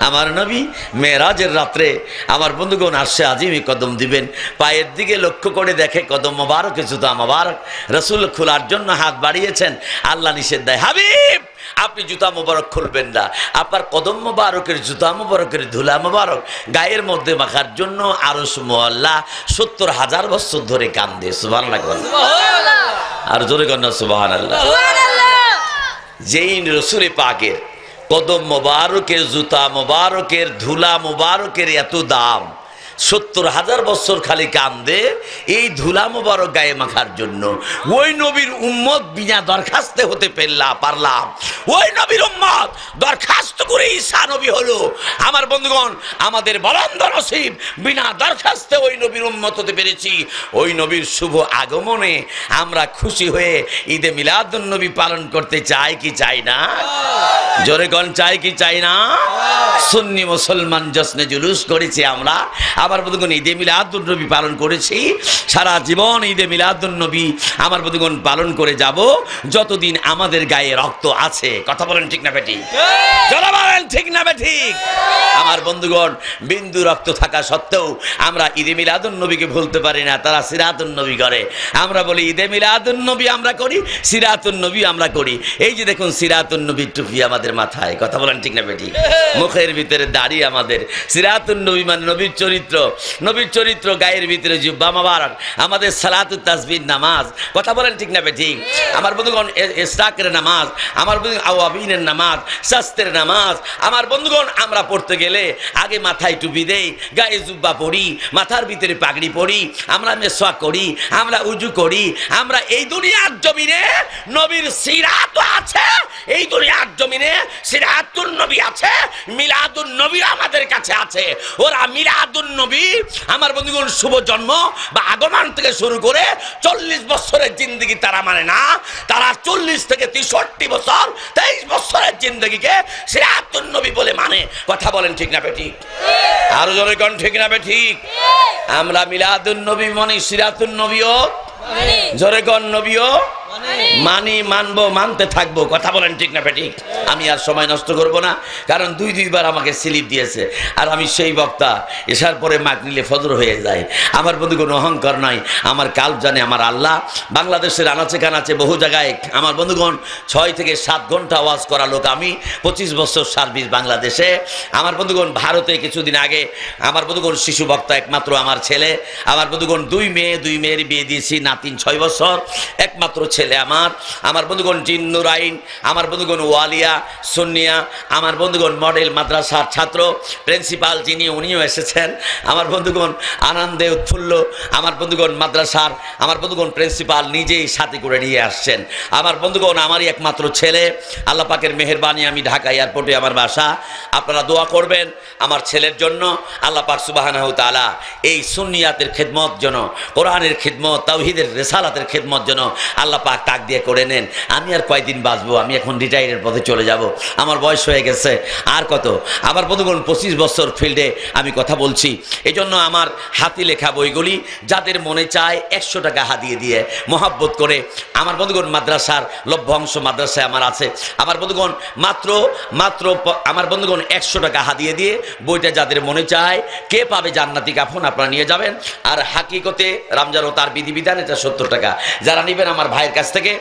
Speaker 1: আমার নবী মেরাজের রাত্রে আমার বন্ধুগণ আরশে আজিমে কদম দিবেন, পায়ের দিকে লক্ষ্য করে দেখে কদম মোবারকে জুতা মোবারক, রাসূল খোলার জন্য হাত বাড়িয়েছেন, আল্লাহ নিষেধ দেয়, হাবিব আপনি জুতা মোবারক খুলবেন না, আপনার কদম মোবারকের জুতা মোবারকের ধুলা মোবারক গায়ের মধ্যে মাখার জন্য আরশ মুআল্লা ৭০,০০০ বছর ধরে কান্দে। সুবহানাল্লাহ, আর জোরে কন্যা সুবহানাল্লাহ। যেই রাসূল পাকের কদম মোবারকের জুতা মোবারকের ধুলা মোবারকের এত দাম, ৭০,০০০ বছর খালি কান্দে এই ধুলা মোবারক গায়ে মাখার জন্য। ওই নবীর উম্মত বিনা দরখাস্তে হতে পারলাম, ওই নবীর উম্মত দরখাস্ত করে ঈসা নবী হলো। আমার বন্ধুগণ, আমাদের বলন্দ নসিব, বিনা দরখাস্তে ওই নবীর উম্মত হতে পেরেছি। ওই নবীর শুভ আগমনে আমরা খুশি হয়ে ঈদে মিলাদুন নবী পালন করতে চাই কি চাই না? জোরে গণ চাই কি চাই না? সুন্নি মুসলমান জশ্নে জুলুস করেছি আমরা, আমার বন্ধুগণ ঈদে মিলাদুন নবী পালন করেছি, সারা জীবন ঈদে মিলাদুন নবী আমার বন্ধুগণ পালন করে যাব যতদিন আমাদের গায়ে রক্ত আছে। কথা বলেন ঠিক না বেঠিক? যারা বলেন ঠিক না বেঠিক? আমার বন্ধুগণ, বিন্দু রক্ত থাকা সত্ত্বেও আমরা ঈদে মিলাদুন নবীকে ভুলতে পারি না। তারা সিরাতুন নবী করে, আমরা বলি ঈদে মিলাদুন নবী আমরা করি, সিরাতুন নবী আমরা করি। এই যে দেখুন সিরাতুন নবীর টুপি আমাদের মাথায়, কথা বলেন ঠিক না বেঠিক? মুখের ভিতরে দাড়ি আমাদের, সিরাতুন নবী মানে নবীর চরিত্র, নবীর চরিত্র, গায়ের ভিতরে জিহ্বা মোবারক, আমাদের সালাতুত তাসবিহ নামাজ, কথা বলেন ঠিক না বেঠিক? আমার বন্ধুগণ ইসরাকের নামাজ, আমার বন্ধুগণ আওয়াবিনের নামাজ, শাস্ত্রের নামাজ, আমার বন্ধুগণ আমরা পড়তে গেলে আগে মাথায় টুপি দেই, গায়ে জুব্বা পরি, মাথার ভিতরে পাগড়ি পরি, আমরা মেসওয়াক করি, আমরা উজু করি, আমরা এই দুনিয়ার জমিনে নবীর সিরাত আছে, এই দুনিয়ার জমিনে সিরাতুন নবী আছে, মিলাদুন নবী আমাদের কাছে আছে। ওরা মিলাদুন নবী আমার বন্ধুগণ শুভ জন্ম বা আগমন থেকে শুরু করে 40 বছরের জিন্দগি তারা মানে না, তারা 40 থেকে 63 বছর 23 বছরের জিন্দগিকে সিরাতুন নবী বলে মানে। কথা বলেন ঠিক না বেঠিক? আরো জোরে কোন ঠিক না বেঠিক? আমরা মিলাদুন নবী মানে সিরাতুন নবীও জোরে কোন নবীও মানি, মানবো, মানতে থাকবো। কথা বলেন ঠিক না ঠিক? আমি আর সময় নষ্ট করব না, কারণ দুইবার আমাকে স্লিপ দিয়েছে। আর আমি সেই বক্তা, এসার পরে মাগ নিলে ফজর হয়ে যায়। আমার বন্ধুগণ অহংকার নয়, আমার কাল জানে আমার আল্লাহ। বাংলাদেশের আনাচে কানাচে বহু জায়গায় আমার বন্ধুগণ 6 থেকে 7 ঘন্টা ওয়াজ করা লোক আমি। 25 বছর সার্ভিস বাংলাদেশে। আমার বন্ধুগণ ভারতে কিছুদিন আগে আমার বন্ধুগণ শিশু বক্তা একমাত্র আমার ছেলে। আমার বন্ধুগণ 2 মেয়ের বিয়ে দিয়েছি, নাতিন 6 বছর, একমাত্র ছেলে আমার বন্ধুগণ জিন্নুর আইন, আমার বন্ধুগণ ওয়ালিয়া সুন্নিয়া, আমার বন্ধুগণ মডেল মাদ্রাসার ছাত্র, প্রিন্সিপাল যিনি উনিও এসেছেন। আমার বন্ধুগণ আনন্দে উৎফুল্ল, আমার বন্ধুগণ মাদ্রাসার আমার বন্ধুগণ প্রিন্সিপাল নিজেই সাথে করে নিয়ে আসছেন। আমার বন্ধুগণ আমারই একমাত্র ছেলে। আল্লাহ পাকের মেহেরবানি, আমি ঢাকা এয়ারপোর্টে আমার বাসা। আপনারা দোয়া করবেন আমার ছেলের জন্য। আল্লাহ পাক সুবহানাহু তাআলা এই সুন্নিয়াতের খিদমত যেন, কোরআনের খিদমত, তাওহীদের রিসালাতের খিদমত যেন আল্লাহ পাক তাক দিয়ে করে নেন। আমি আর কয়দিন বাঁচবো? আমি এখন রিটায়ারের পথে চলে যাব, আমার বয়স হয়ে গেছে। আর কত? আমার বন্ধুগণ 25 বছর ফিল্ডে আমি কথা বলছি। এই জন্য আমার হাতি লেখা বইগুলি যাদের মনে চায় 100 টাকা হাদিয়ে দিয়ে মহাব্বত করে, আমার বন্ধুগণ মাদ্রাসার লভ্যাংশ মাদ্রাসায় আমার আছে। আমার বন্ধুগণ মাত্র আমার বন্ধুগণ 100 টাকা হাদিয়ে দিয়ে বইটা যাদের মনে চায়, কে পাবে জান্নাতি কাফন, আপনারা নিয়ে যাবেন। আর হাকিকতে রমজান ও তার বিধিবিধান, এটা 70 টাকা। যারা নেবেন আমার ভাইয়ের কাছ থেকে,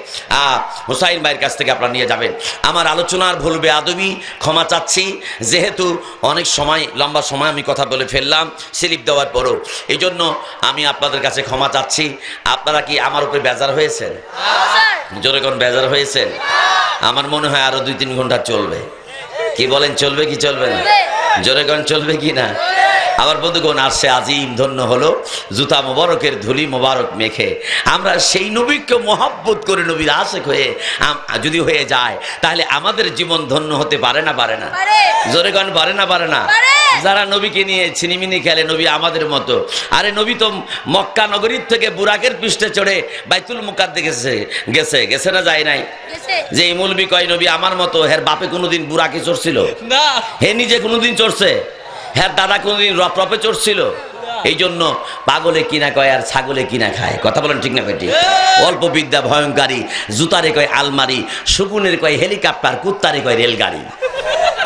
Speaker 1: হুসাইন ভাইয়ের কাছ থেকে আপনারা নিয়ে যাবেন। আমার আলোচনার ভুল বেয়াদবি ক্ষমা চাচ্ছি, যেহেতু অনেক সময় লম্বা সময় আমি কথা বলে ফেললাম স্লিপ দেওয়ার পরও। এই জন্য আমি আপনাদের কাছে ক্ষমা চাচ্ছি। আপনারা কি আমার উপরে বেজার হয়েছেন? জোরে কোন বেজার হয়েছেন? আমার মনে হয় আরো 2-3 ঘন্টা চলবে। কি বলেন, চলবে কি চলবে না? জোরে কোন চলবে কি না? আমার বন্ধুগণ আসছে আজিম ধন্য হলো জুতা মোবারকের ধুলি মোবারক মেখে। আমরা সেই নবীকে মহব্বত করে নবীর আশেক হয়ে যদি হয়ে যায়, তাহলে আমাদের জীবন ধন্য হতে পারে না? পারে না? জোরে গান পারে না? পারে না? যারা নবীকে নিয়ে ছিনিমিনি খেলে, নবী আমাদের মতো। আরে নবী তো মক্কা নগরীর থেকে বুরাকের পৃষ্ঠে চড়ে বাইতুল মুকাদ্দাসে গেছে না যায় নাই? যে মৌলবি কয় নবী আমার মতো, হের বাপে কোনোদিন বুরাকে চড়ছিল না, হে নিজে কোনোদিন চড়ছে, হ্যাঁ দাদা কোনদিন রপে চড়ছিল? এই জন্য পাগলে কিনা কয় আর ছাগলে কিনা খায়। কথা বলেন ঠিক না বেটি? অল্প বিদ্যা ভয়ঙ্করী, জুতারে কয় আলমারি, শকুনের কয় হেলিকপ্টার, কুত্তারে কয় রেলগাড়ি।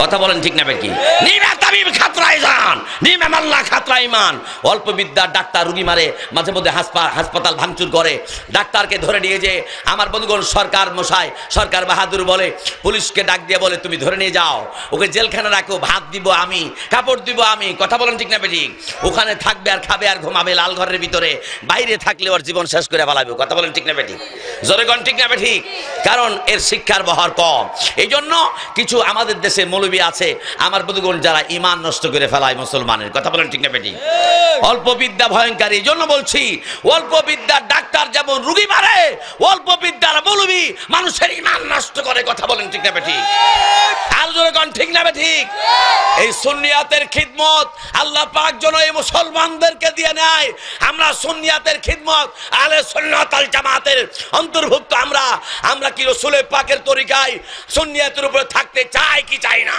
Speaker 1: কথা বলেন ঠিক না বেটি? নিমা তাবিব খাতরায় যান, নিমা মাল্লা খাতরায় মান। অল্প বিদ্যার ডাক্তার রুগী মারে, মাঝে মধ্যে হাসপাতাল ভাঙচুর করে। ডাক্তারকে ধরে নিয়ে যে আমার বন্ধুগণ সরকার মশাই, সরকার বাহাদুর বলে, পুলিশকে ডাক দিয়ে বলে তুমি ধরে নিয়ে যাও, ওকে জেলখানা রাখো, ভাত দিব আমি, কাপড় দিব আমি। কথা বলেন ঠিক না বেটি? ওখানে থাকবে আর খাবে আর ঘুমাবে লাল ঘরের ভিতরে, বাইরে থাকলে ওর জীবন শেষ করে ফেলাবে। কথা বলেন ঠিক না বেটি? জোরে কোন ঠিক না বেটি? কারণ এর শিক্ষার বহর কম। এই জন্য কিছু আমাদের দেশে মৌলবি আছে আমার বন্ধুগণ যারা ইমান নষ্ট করে ফেলায় মুসলমানের। কথা বলেন ঠিক না বেটি? অল্প বিদ্যা ভয়ঙ্করী। এই জন্য বলছি, অল্প বিদ্যার ডাক্তার যেমন রুগী মারে, অল্প বিদ্যার মৌলবি মানুষের ইমান নষ্ট করে। কথা বলেন ঠিক না বেটি? আর জোরে কোন ঠিক না বেটি? এই সুন্নিয়াতের খিদমত আল্লাহ পাক যেন এই মুসলমানদেরকে দিয়ে নেয়। আমরা সুন্নিয়াতের খিদমত আহলে সুন্নাত ওয়াল জামাতের অন্তর্ভুক্ত। আমরা কি রাসূলের পাকের তরিকায় সুন্নিয়াতের উপরে থাকতে চাই কি চাই না?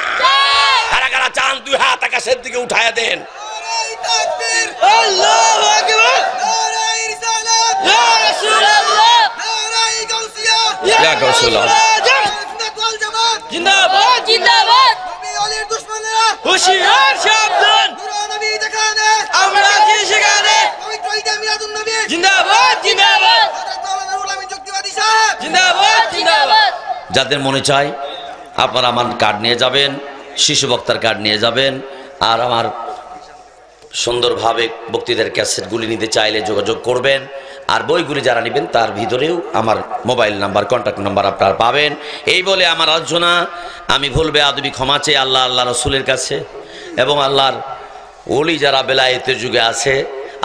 Speaker 1: কারা কারা চান 2 হাত আকাশের দিকে উঠায়া দেন।
Speaker 2: নারায়ে তাকবীর, আল্লাহু আকবার, নারায়ে রিসালাত, ইয়া রাসূলুল্লাহ, নারায়ে গাউসিয়া,
Speaker 1: ইয়া গাউসুল্লাহ,
Speaker 2: সুন্নাত ওয়াল জামাত জিন্দাবাদ, জিন্দাবাদ। নবী ওয়ালির দুশমনেরা হুঁশিয়ার, সাবধান। নূর নবী যেখানে আমরা আছি সেখানে। পবিত্র ঈদে মিলাদুন নবী জিন্দাবাদ, জিন্দাবাদ। হযরত মাওলানা রুহুল আমিন যুক্তিবাদী সাহেব জিন্দাবাদ, জিন্দাবাদ।
Speaker 1: যাদের মনে চায় আপনারা আমার কার্ড নিয়ে যাবেন, শিশু বক্তার কার্ড নিয়ে যাবেন। আর আমার সুন্দরভাবে বক্তৃতার ক্যাসেটগুলি নিতে চাইলে যোগাযোগ করবেন। আর বইগুলি যারা নেবেন তার ভিতরেও আমার মোবাইল নাম্বার, কন্ট্যাক্ট নাম্বার আপনারা পাবেন। এই বলে আমার আলোচনা আমি ভুল বেয়াদবি ক্ষমা চেয়ে আল্লাহ রসুলের কাছে এবং আল্লাহর ওলি যারা বেলায়েতের যুগে আছে,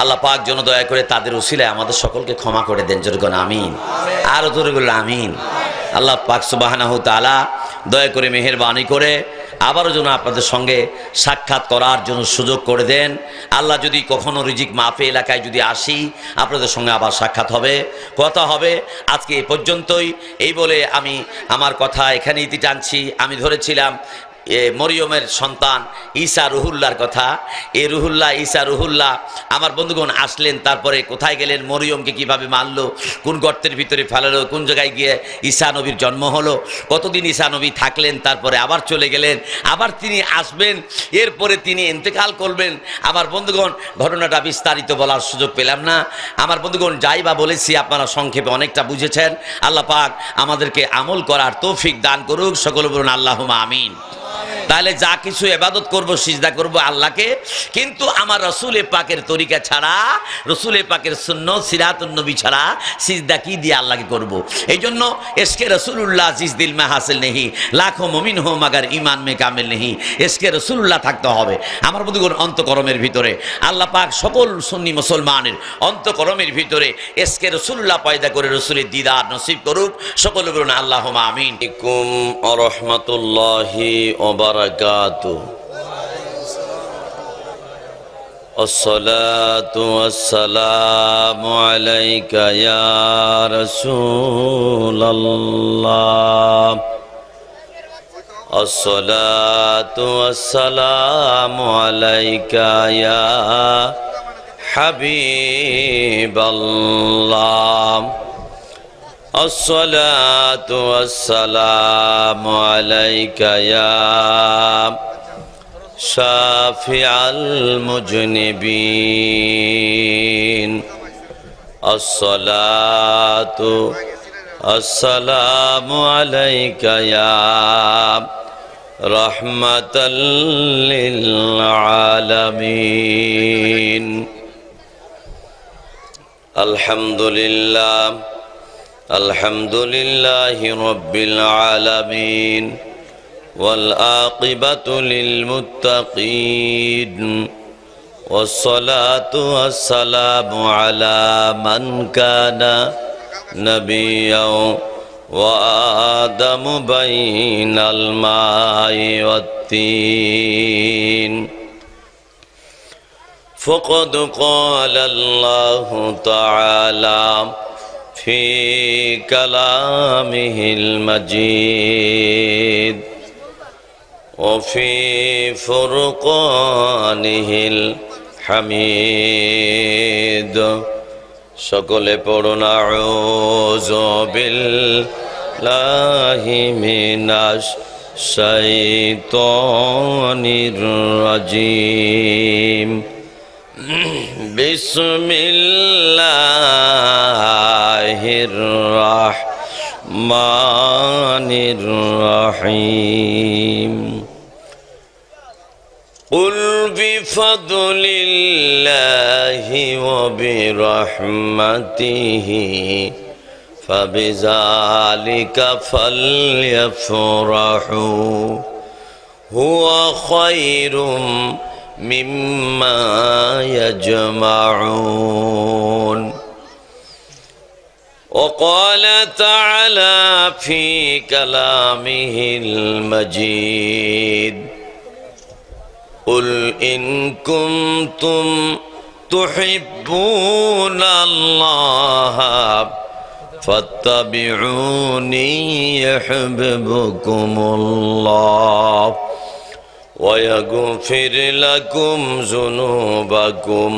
Speaker 1: আল্লাহ পাক যেন দয়া করে তাদের উসিলায় আমাদের সকলকে ক্ষমা করে দেন। জোরগণ আমিন, আরো জোরে বলুন আমিন। আল্লাহ পাক সুবহানাহু তাআলা দয়া করে মেহেরবানি করে আবারও যেন আপনাদের সঙ্গে সাক্ষাৎ করার জন্য সুযোগ করে দেন। আল্লাহ যদি কখনো রিজিক মাফে এলাকায় যদি আসি, আপনাদের সঙ্গে আবার সাক্ষাৎ হবে, কথা হবে। আজকে এ পর্যন্তই। এই বলে আমি আমার কথা এখানেই টানছি। আমি ধরেছিলাম মরিয়মের সন্তান ঈসা রুহুল্লাহর কথা। এই রুহুল্লাহ, ঈসা রুহুল্লাহ আমার বন্ধুগণ আসলেন, তারপরে কোথায় গেলেন, মরিয়মকে কিভাবে মারলো, কোন গর্তের ভিতরে ফেলালো, কোন জায়গায় গিয়ে ঈসা নবীর জন্ম হলো, কতদিন ঈসা নবী থাকলেন, তারপরে আবার চলে গেলেন, আবার তিনি আসবেন, এরপরে তিনি ইন্তেকাল করবেন। আমার বন্ধুগণ ঘটনাটা বিস্তারিত বলার সুযোগ পেলাম না। আমার বন্ধুগণ যাই বা বলেছি আপনারা সংক্ষেপে অনেকটা বুঝেছেন। আল্লাহ পাক আমাদেরকে আমল করার তৌফিক দান করুক, সকলে বলুন আল্লাহুম্মা আমিন। তাহলে যা কিছু ইবাদত করব, সিজদা করব আল্লাহকে, কিন্তু আমার রসুল পাকের তরিকা ছাড়া, রসুল পাকের সুন্নত সিরাতুন নবী ছাড়া সিজদা কি দিয়ে আল্লাহকে করব। এই জন্য এসকে রসুল্লাহ জিস দিল মে হাসিল নেহি, লাখো মুমিন হো মাগার ইমান মে কামিল নেহি। এসকে রসুল্লাহ থাকতে হবে আমার বন্ধুগণ অন্তকরমের ভিতরে। আল্লাহ পাক সকল সুন্নি মুসলমানের অন্তকরমের ভিতরে এসকে রসুল্লাহ পয়দা করে রসুলের দিদার নসিব করুক, সকলে বলুন আল্লাহুম্মা আমিন। আলাইকুম ওয়া রাহমাতুল্লাহি ওয়া বারাকাতুহু। আসসালাতু ওয়াসসালামু আলাইকা ইয়া রাসূলুল্লাহ। আসসালাতু ওয়াসসালামু আলাইকা ইয়া হাবিবাল্লাহ। আসসালাতু ওয়াসসালামু আলাইকা ইয়া শাফিআল মুজনিবিন। আসসালাতু ওয়াসসালামু আলাইকা ইয়া রাহমাতাল লিল আলামিন। আলহামদুলিল্লাহ, আলহামদুলিল্লাহি রাব্বিল আলামিন, ওয়াল আকিবাতু লিল মুত্তাকিন, ওয়াসসালাতু ওয়াসসালামু আলা মান কানা নাবিয়্যাও ওয়া আদামু বাইনাল মাই ওয়াত-তিন। ফাকাদ ক্বালা আল্লাহু তাআলা في كلامه المجيد وفي فرقانه الحميد। সকলে পড়ুন আউযু বিল্লাহি মিনাশ শাইতানির রাজিম। বিসমিল্লাহির রাহমানির রহিম। কুল বিফাদলিল্লাহি ওয়া বিরহমাতিহি ফাবিযালিকা ফালইফরাহু হুয়া খায়রুম মিম্মা ইয়াজমাউন। وقال تعالى في كلامه المجيد قل إن كنتم تحبون الله فاتبعوني يحببكم الله ويغفر لكم ذنوبكم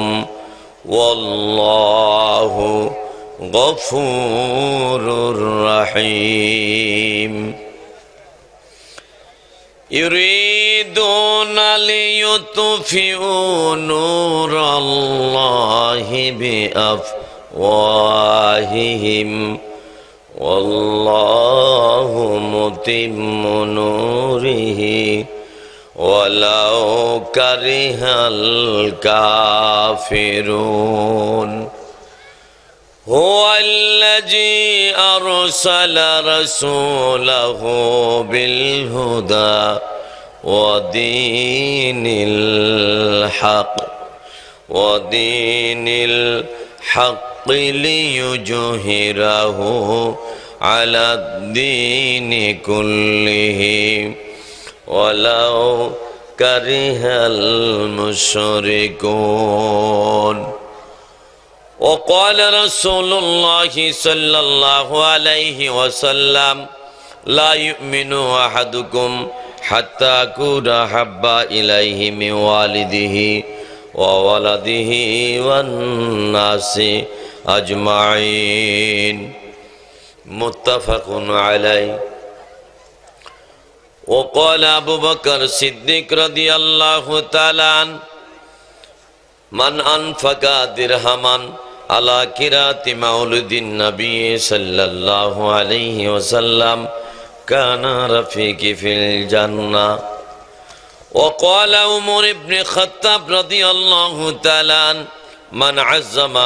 Speaker 1: والله غفور رحيم. يريدون ليطفئوا نور الله بأفواههم والله متم نوره ولو كره الكافرون. هو الذي أرسل رسوله بالهدى ودين الحق ليظهره على الدين كله ولو كره المشركون. وقال رسول الله صلى الله عليه وسلم لا يؤمن أحدكم حتى أكون أحب إليه من والده وولده والناس أجمعين متفق عليه وقال أبو بكر الصديق رضي الله تعالى عنه من أنفق درهما على قراءة مولد النبي صلى الله عليه وسلم كان رفيقي في الجنة وقال عمر بن الخطاب رضي الله تعالى عنه من عزم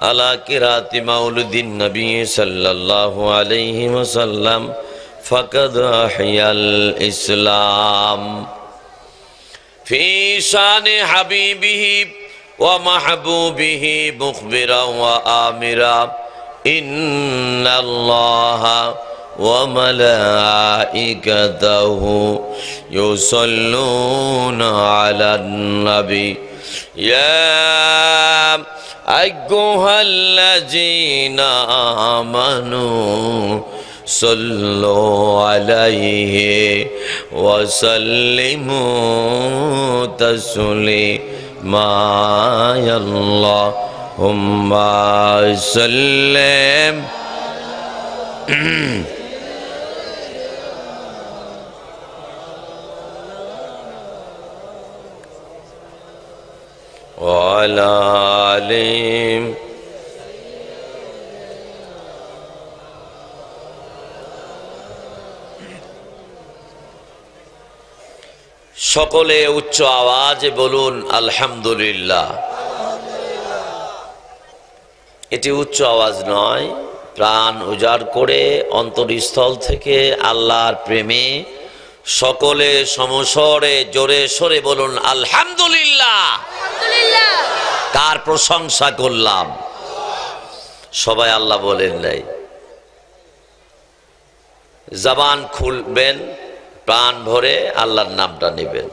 Speaker 1: على قراءة مولد النبي صلى الله عليه وسلم فقد أحيا الإسلام في شان حبيبه ومحبوبه مخبرا وآمرا إن الله وملائكته يصلون على النبي يا أيها الذين آمنوا صلوا عليه وسلموا تسليما يا اللهم سلم وعلى آله সকলে উচ্চ আওয়াজে বলুন আলহামদুলিল্লাহ। এটি উচ্চ আওয়াজ নয়, প্রাণ উজাড় করে অন্তরস্থল থেকে আল্লাহর প্রেমে সকলে সমস্বরে জোরে সরে বলুন আলহামদুলিল্লাহ। কার প্রশংসা করলাম? সবাই আল্লাহ বলেন নাই। জবান খুলবেন, প্রাণ ভরে আল্লাহর নামটা নেবেন,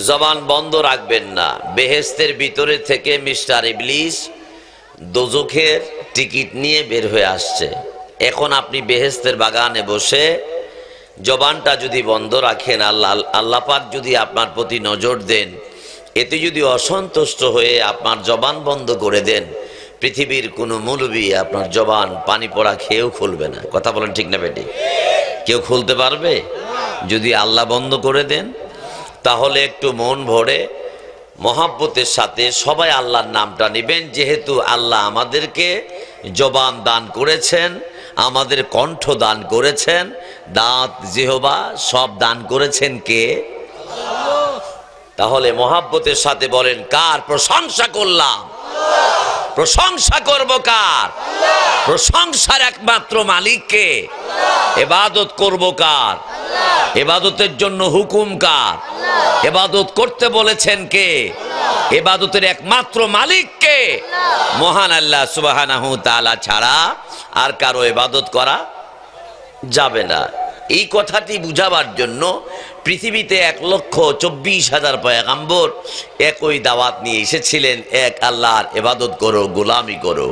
Speaker 1: জবান বন্ধ রাখবেন না। বেহেশতের ভিতরে থেকে মিস্টার ইবলিস দোজখের টিকিট নিয়ে বের হয়ে আসছে। এখন আপনি বেহেশতের বাগানে বসে জবানটা যদি বন্ধ রাখেন, আল্লাহ পাক যদি আপনার প্রতি নজর দেন, এতে যদি অসন্তুষ্ট হয়ে আপনার জবান বন্ধ করে দেন, পৃথিবীর কোনো মৌলবী আপনার জবান পানি পড়া খেয়েও খুলবে না। কথা বলেন ঠিক না বেটি? কেউ খুলতে পারবে? যদি আল্লাহ বন্ধ করে দেন, তাহলে একটু মন ভরে মহাব্বতের সাথে সবাই আল্লাহর নামটা নেবেন। যেহেতু আল্লাহ আমাদেরকে জবান দান করেছেন, আমাদের কণ্ঠ দান করেছেন, দাঁত জিহ্বা সব দান করেছেন কে? তাহলে মহাব্বতের সাথে বলেন, কার প্রশংসা করলাম? প্রশংসা করব কার? প্রশংসার একমাত্র মালিককে। ইবাদত করব কার? ইবাদতের জন্য হুকুম কার? ইবাদত করতে বলেছেন কে? ইবাদতের একমাত্র মালিক কে? মহান আল্লাহ সুবহানাহু তাআলা ছাড়া আর কারো ইবাদত করা যাবে না। এই কথাটি বুঝাবার জন্য পৃথিবীতে 1,24,000 পয়গম্বর একই দাওয়াত নিয়ে এসেছিলেন, এক আল্লাহর ইবাদত করো, গোলামি করো।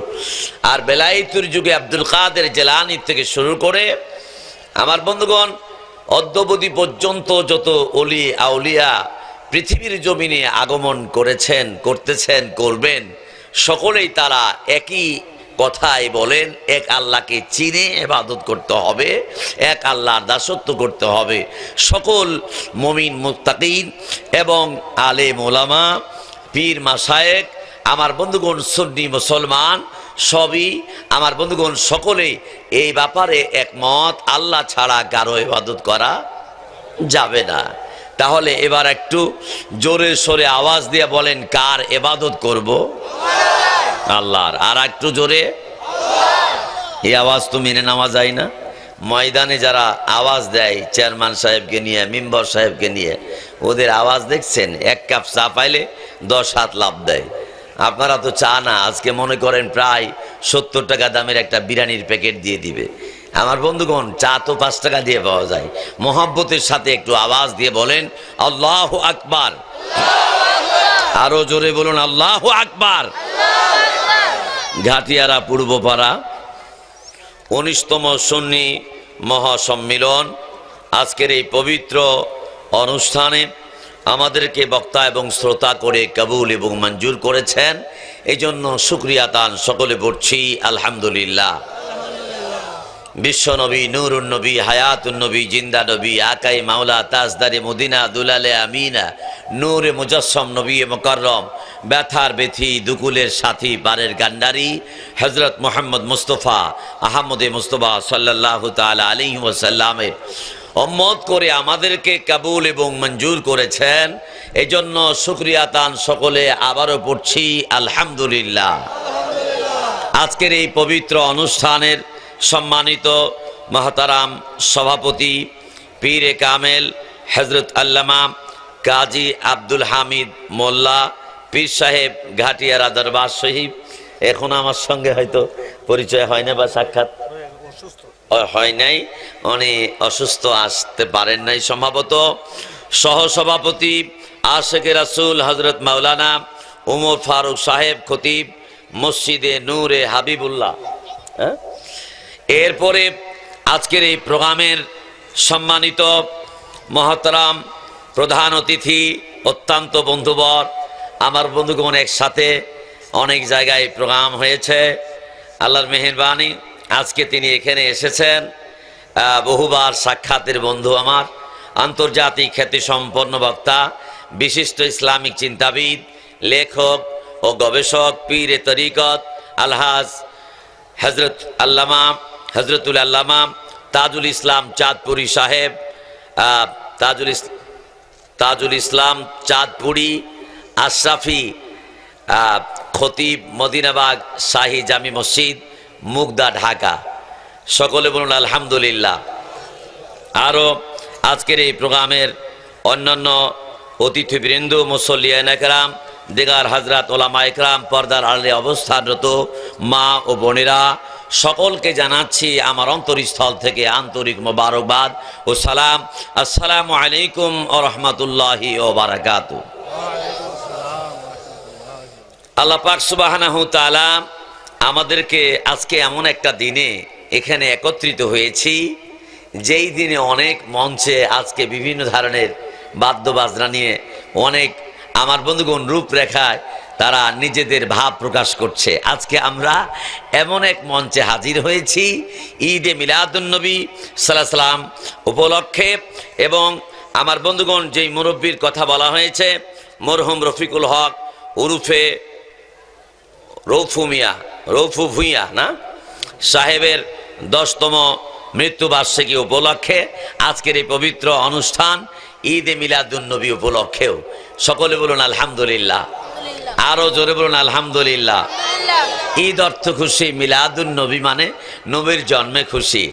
Speaker 1: আর বেলায়েতের যুগে আব্দুল কাদের জিলানী থেকে শুরু করে আমার বন্ধুগণ অদ্যাবধি পর্যন্ত যত ওলি আউলিয়া পৃথিবীর জমিনে আগমন করেছেন, করতেছেন, করবেন, সকলেই তারা একই কথাই বলেন, এক আল্লাহকে চিনে ইবাদত করতে হবে, এক আল্লাহর দাসত্ব করতে হবে। সকল মুমিন মুত্তাকিন এবং আলেম ওলামা, পীর মাশায়েখ, আমার বন্ধুগণ সুন্নি মুসলমান সবই আমার বন্ধুগণ সকলেই এই ব্যাপারে একমত, আল্লাহ ছাড়া কারো ইবাদত করা যাবে না। তাহলে এবার একটু জোরে সোরে আওয়াজ দিয়ে বলেন, কার ইবাদত করব? আল্লাহর। আর একটু জোরে। এই আওয়াজ তো মেনে নেওয়া যায় না। ময়দানে যারা আওয়াজ দেয় চেয়ারম্যান সাহেবকে নিয়ে, মেম্বার সাহেবকে নিয়ে, ওদের আওয়াজ দেখছেন? এক কাপ চা পাইলে 10 হাত লাভ দেয়। আপনারা তো চা না, আজকে মনে করেন প্রায় 70 টাকা দামের একটা বিরিয়ানির প্যাকেট দিয়ে দিবে। আমার বন্ধুগণ, চা তো 5 টাকা দিয়ে পাওয়া যায়। মোহাব্বতের সাথে একটু আওয়াজ দিয়ে বলেন আল্লাহু আকবার। আরো জোরে বলুন আল্লাহু আকবার। ঘাটিয়ারা পূর্বপাড়া 19তম সুন্নি মহাসম্মিলন আজকের এই পবিত্র অনুষ্ঠানে আমাদেরকে বক্তা এবং শ্রোতা করে কবুল এবং মঞ্জুর করেছেন, এই জন্য শুকরিয়া তান সকলে পড়ছি আলহামদুলিল্লাহ। বিশ্বনবী, নূরুন নবী, হায়াতুন নবী, জিন্দা নবী, আকাই মাওলা, তাজদারে মদিনা, দুলালে আমিনা, নূরে মুজাসসম নবী মুকাররম, ব্যথার বেথি, দুকুলের সাথী, পারের গান্ডারি হযরত মুহাম্মদ মুস্তাফা আহমদে মুস্তাফা সাল্লাল্লাহু তাআলা আলাইহি ওয়াসাল্লামের উম্মত করে আমাদেরকে কবুল এবং মঞ্জুর করেছেন, এজন্য শুকরিয়া তান সকলে আবারও পড়ছি আলহামদুলিল্লাহ। আজকের এই পবিত্র অনুষ্ঠানের সম্মানিত মহতারাম সভাপতি পীরে কামেল হযরত আল্লামা কাজী আব্দুল হামিদ মোল্লা পীর সাহেব ঘাটিয়ারা দরবার শরীফ, এখন আমার সঙ্গে হয়তো পরিচয় হয় না বা সাক্ষাৎ হয় নাই, উনি অসুস্থ, আসতে পারেন নাই সম্ভবত। সহসভাপতি আশেকে রাসূল হযরত মাওলানা উমর ফারুক সাহেব খতিব মসজিদে নূরে হাবিবুল্লাহ। এরপরে আজকের এই প্রোগ্রামের সম্মানিত মহতারাম প্রধান অতিথি, অত্যন্ত বন্ধুবর, আমার বন্ধুগণ একসাথে অনেক জায়গায় প্রোগ্রাম হয়েছে, আল্লাহর মেহেরবানি আজকে তিনি এখানে এসেছেন। বহুবার সাক্ষাতের বন্ধু আমার, আন্তর্জাতিক খ্যাতিসম্পন্ন বক্তা, বিশিষ্ট ইসলামিক চিন্তাবিদ, লেখক ও গবেষক, পীরে তরিকত আলহাজ হজরতুল আল্লামা তাজুল ইসলাম চাঁদপুরি সাহেব, তাজুল ইসলাম চাঁদপুরি আশরাফি খতিব, মদিনাবাগ শাহী জামি মসজিদ, মুগদা, ঢাকা। সকলে বলুন আলহামদুলিল্লাহ। আরও আজকের এই প্রোগ্রামের অন্যান্য অতিথিবৃন্দ, মুসল্লিয়ান একরাম, দিগার হযরত ওলামা একরাম, পর্দার আড়ালে অবস্থানরত মা ও বোনেরা, সকলকে জানাচ্ছি আমার অন্তরস্থল থেকে আন্তরিক মোবারকবাদ ও সালাম। আসসালামু আলাইকুম ওয়া রাহমাতুল্লাহি ওয়া বারাকাতুহু। আল্লাহ পাক সুবহানাহু তাআলা আমাদেরকে আজকে এমন একটা দিনে এখানে একত্রিত হয়েছি, যেই দিনে অনেক মঞ্চে আজকে বিভিন্ন ধরনের বাদ্যবাজনা নিয়ে অনেক আমার বন্ধুগণ রূপরেখায় তারা নিজেদের ভাব প্রকাশ করছে। আজকে আমরা এমন এক মঞ্চে হাজির হয়েছি ঈদে মিলাদুন্নবী সাল্লাল্লাহু আলাইহি সাল্লাম উপলক্ষে, এবং আমার বন্ধুগণ যেই মুরব্বীর কথা বলা হয়েছে, মরহুম রফিকুল হক উরুফে রৌফু ভুঁইয়া না সাহেবের 10তম মৃত্যুবার্ষিকী উপলক্ষে আজকের এই পবিত্র অনুষ্ঠান ঈদে মিলাদুন্নবী উপলক্ষেও সকলে বলুন আলহামদুলিল্লাহ। আরো জোরে বলুন আলহামদুলিল্লাহ। ঈদ অর্থ খুশি, মিলাদুন্নবী মানে নবীর জন্মে খুশি।